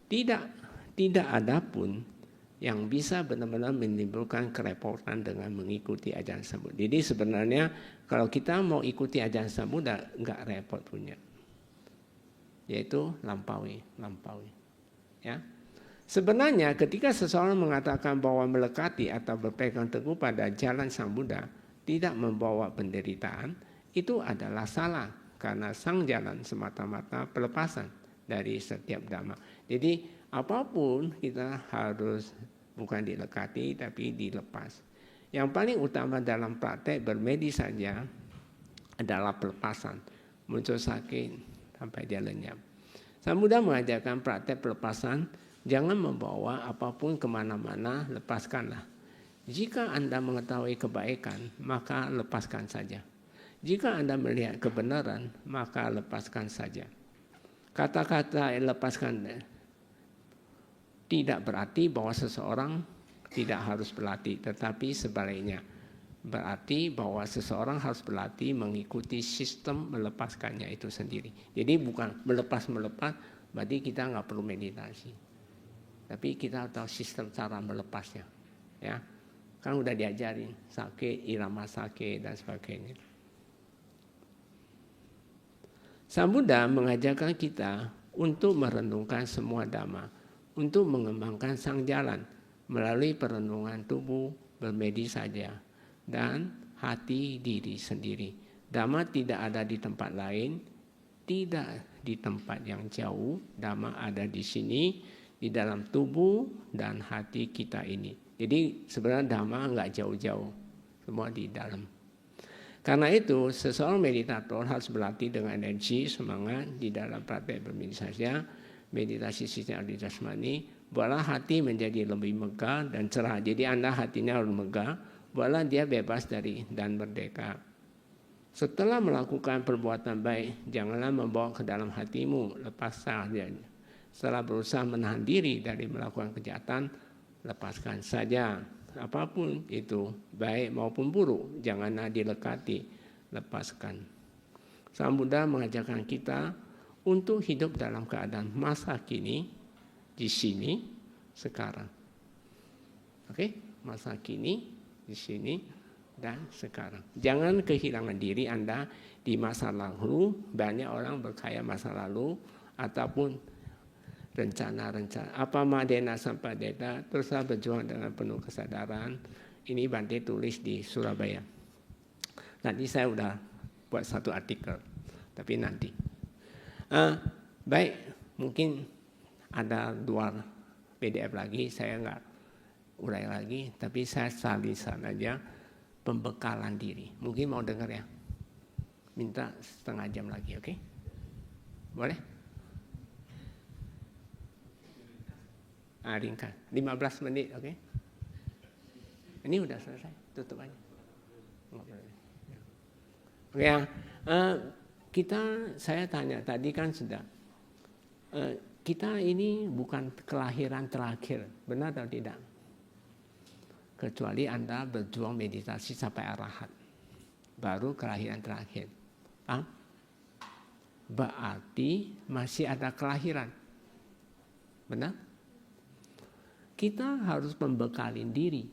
Tidak ada pun yang bisa benar-benar menimbulkan kerepotan dengan mengikuti ajaran Sang Buddha. Jadi sebenarnya kalau kita mau ikuti ajaran Sang Buddha nggak repot punya, yaitu lampaui. Ya. Sebenarnya ketika seseorang mengatakan bahwa melekati atau berpegang teguh pada jalan Sang Buddha tidak membawa penderitaan, itu adalah salah karena sang jalan semata-mata pelepasan dari setiap dhamma. Jadi apapun kita harus bukan dilekati tapi dilepas. Yang paling utama dalam praktek bermedi saja adalah pelepasan. Muncul sakit sampai dia lenyap. Sang Buddha mengajarkan praktek pelepasan, jangan membawa apapun kemana-mana, lepaskanlah. Jika Anda mengetahui kebaikan, maka lepaskan saja. Jika Anda melihat kebenaran, maka lepaskan saja. Kata-kata lepaskan tidak berarti bahwa seseorang tidak harus berlatih, tetapi sebaliknya berarti bahwa seseorang harus berlatih mengikuti sistem melepaskannya itu sendiri. Jadi bukan melepas, berarti kita nggak perlu meditasi, tapi kita tahu sistem cara melepasnya, ya kan udah diajarin sakit, irama sakit dan sebagainya. Sang Buddha mengajarkan kita untuk merenungkan semua dhamma, untuk mengembangkan sang jalan melalui perenungan tubuh, bermedi saja, dan hati diri sendiri. Dhamma tidak ada di tempat lain, tidak di tempat yang jauh. Dhamma ada di sini, di dalam tubuh dan hati kita ini. Jadi sebenarnya dhamma nggak jauh-jauh, semua di dalam. Karena itu seseorang meditator harus berlatih dengan energi, semangat di dalam praktek bermeditasi, meditasi sistem Adi Jasmani. Buatlah hati menjadi lebih megah dan cerah. Jadi Anda hatinya harus megah, buatlah dia bebas dari dan merdeka. Setelah melakukan perbuatan baik, janganlah membawa ke dalam hatimu, lepas saja. Setelah berusaha menahan diri dari melakukan kejahatan, lepaskan saja. Apapun itu, baik maupun buruk, janganlah dilekati, lepaskan. Sang Buddha mengajarkan kita untuk hidup dalam keadaan masa kini, di sini, sekarang. Oke, masa kini, di sini, dan sekarang. Jangan kehilangan diri Anda di masa lalu. Banyak orang berkaya masa lalu, ataupun rencana-rencana. Apa madena sampadeta, teruslah berjuang dengan penuh kesadaran. Ini Bante tulis di Surabaya. Nanti saya udah buat satu artikel, tapi nanti. Baik, mungkin ada 2 PDF lagi, saya nggak urai lagi, tapi saya tulisan aja pembekalan diri. Mungkin mau dengar ya? Minta setengah jam lagi, oke? Boleh? Ringkas, 15 menit, oke? Ini udah selesai, tutup aja. Oke ya, saya tanya tadi kan sudah, kita ini bukan kelahiran terakhir, benar atau tidak? Kecuali Anda berjuang meditasi sampai arahat, baru kelahiran terakhir. Berarti masih ada kelahiran, benar? Kita harus membekalin diri.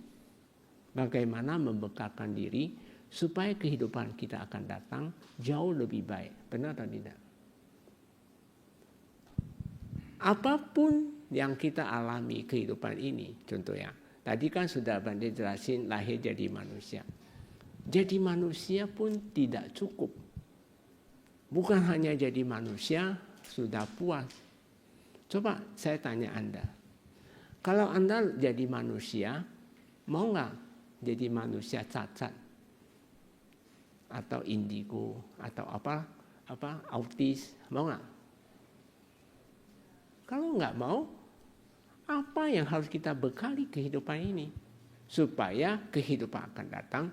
Bagaimana membekalkan diri supaya kehidupan kita akan datang jauh lebih baik, benar atau tidak? Apapun yang kita alami kehidupan ini, contohnya, tadi kan sudah Bante jelasin lahir jadi manusia. Jadi manusia pun tidak cukup. Bukan hanya jadi manusia sudah puas. Coba saya tanya Anda, kalau Anda jadi manusia, mau nggak jadi manusia cacat? Atau indigo, atau apa autis, mau nggak? Kalau nggak mau, apa yang harus kita bekali kehidupan ini? Supaya kehidupan akan datang,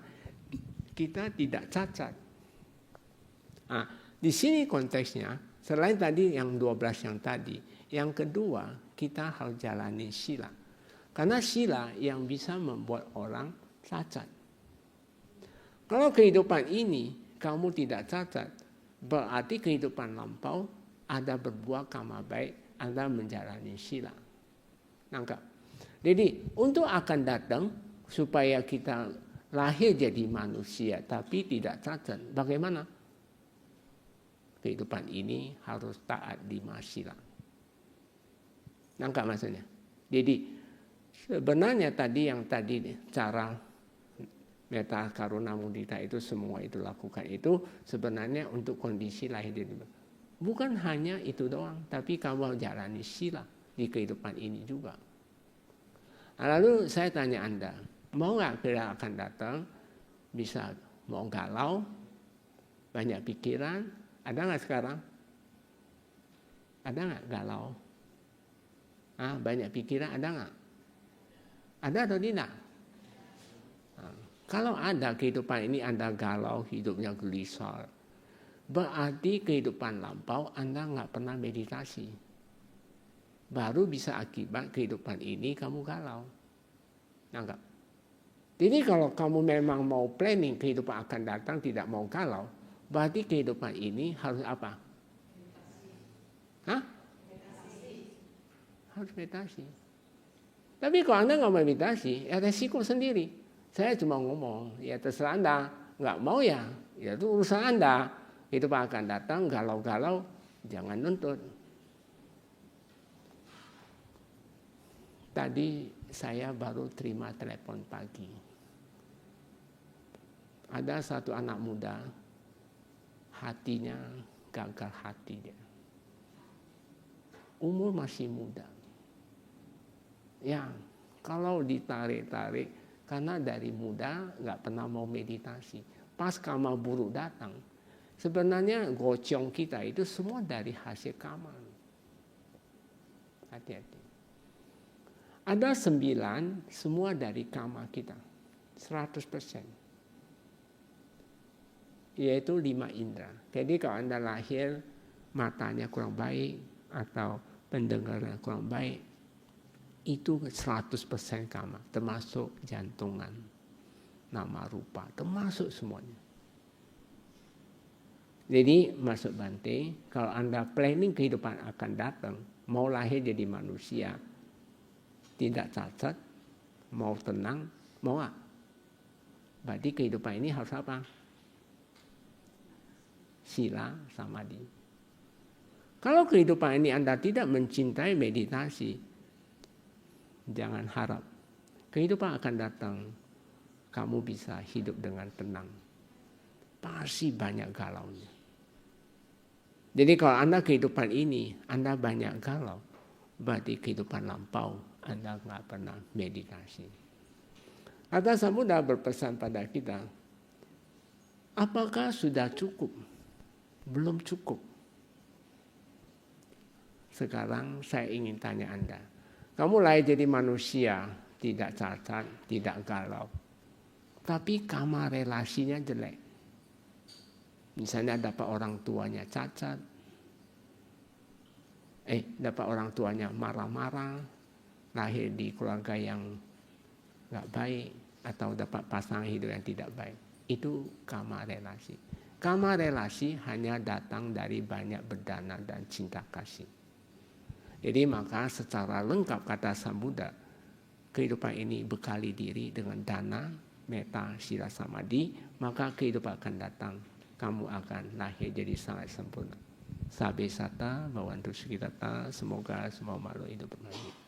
kita tidak cacat. Di sini konteksnya, selain tadi yang 12 yang tadi, yang kedua kita harus jalani sila. Karena sila yang bisa membuat orang cacat. Kalau kehidupan ini kamu tidak cacat, berarti kehidupan lampau ada berbuah karma baik, Anda menjalani sila. Nangkap? Jadi untuk akan datang supaya kita lahir jadi manusia tapi tidak cacat, bagaimana? Kehidupan ini harus taat 5 sila. Nangkap maksudnya? Jadi sebenarnya tadi cara metta karuna mudita itu semua itu lakukan itu sebenarnya untuk kondisi lahir jadi bukan hanya itu doang, tapi kamu jalani sila di kehidupan ini juga. Lalu saya tanya Anda, mau nggak kita akan datang bisa mau galau, banyak pikiran? Ada nggak sekarang? Ada nggak galau? Banyak pikiran ada nggak? Ada atau tidak? Kalau ada kehidupan ini Anda galau, hidupnya gelisah, berarti kehidupan lampau Anda nggak pernah meditasi. Baru bisa akibat kehidupan ini kamu galau. Nangkap? Jadi kalau kamu memang mau planning kehidupan akan datang tidak mau galau, berarti kehidupan ini harus apa? Harus meditasi. Tapi kalau Anda nggak meditasi, ya resiko sendiri. Saya cuma ngomong, ya terserah Anda. Nggak mau ya itu urusan Anda. Kehidupan akan datang, galau-galau, jangan nuntut. Tadi saya baru terima telepon pagi. Ada satu anak muda, hatinya gagal hati dia. Umur masih muda. Ya, kalau ditarik-tarik, karena dari muda nggak pernah mau meditasi. Pas karma buruk datang, sebenarnya gocong kita itu semua dari hasil karma. Hati-hati. Ada 9, semua dari karma kita. 100%. Yaitu 5 indera. Jadi kalau Anda lahir, matanya kurang baik, atau pendengaran kurang baik, itu 100% karma, termasuk jantungan, nama rupa, termasuk semuanya. Jadi maksud Bante, kalau Anda planning kehidupan akan datang, mau lahir jadi manusia, tidak cacat, mau tenang, mau apa? Berarti kehidupan ini harus apa? Sila, samadhi. Kalau kehidupan ini Anda tidak mencintai meditasi, jangan harap kehidupan akan datang, kamu bisa hidup dengan tenang. Pasti banyak galaunya. Jadi kalau Anda kehidupan ini, Anda banyak galau, berarti kehidupan lampau, Anda nggak pernah meditasi. Kata Sang Buddha berpesan pada kita, apakah sudah cukup? Belum cukup. Sekarang saya ingin tanya Anda, kamu lahir jadi manusia, tidak cacat, tidak galau, tapi kamar relasinya jelek. Misalnya dapat orang tuanya cacat, dapat orang tuanya marah-marah, lahir di keluarga yang nggak baik, atau dapat pasangan hidup yang tidak baik. Itu karma relasi. Karma relasi hanya datang dari banyak berdana dan cinta kasih. Jadi maka secara lengkap kata Sang Buddha, kehidupan ini bekali diri dengan dana, metta, sila, samadhi, maka kehidupan akan datang. Kamu akan lahir jadi sangat sempurna. Sabe sata, bawantu sekitata, semoga semua makhluk hidup berbahagia.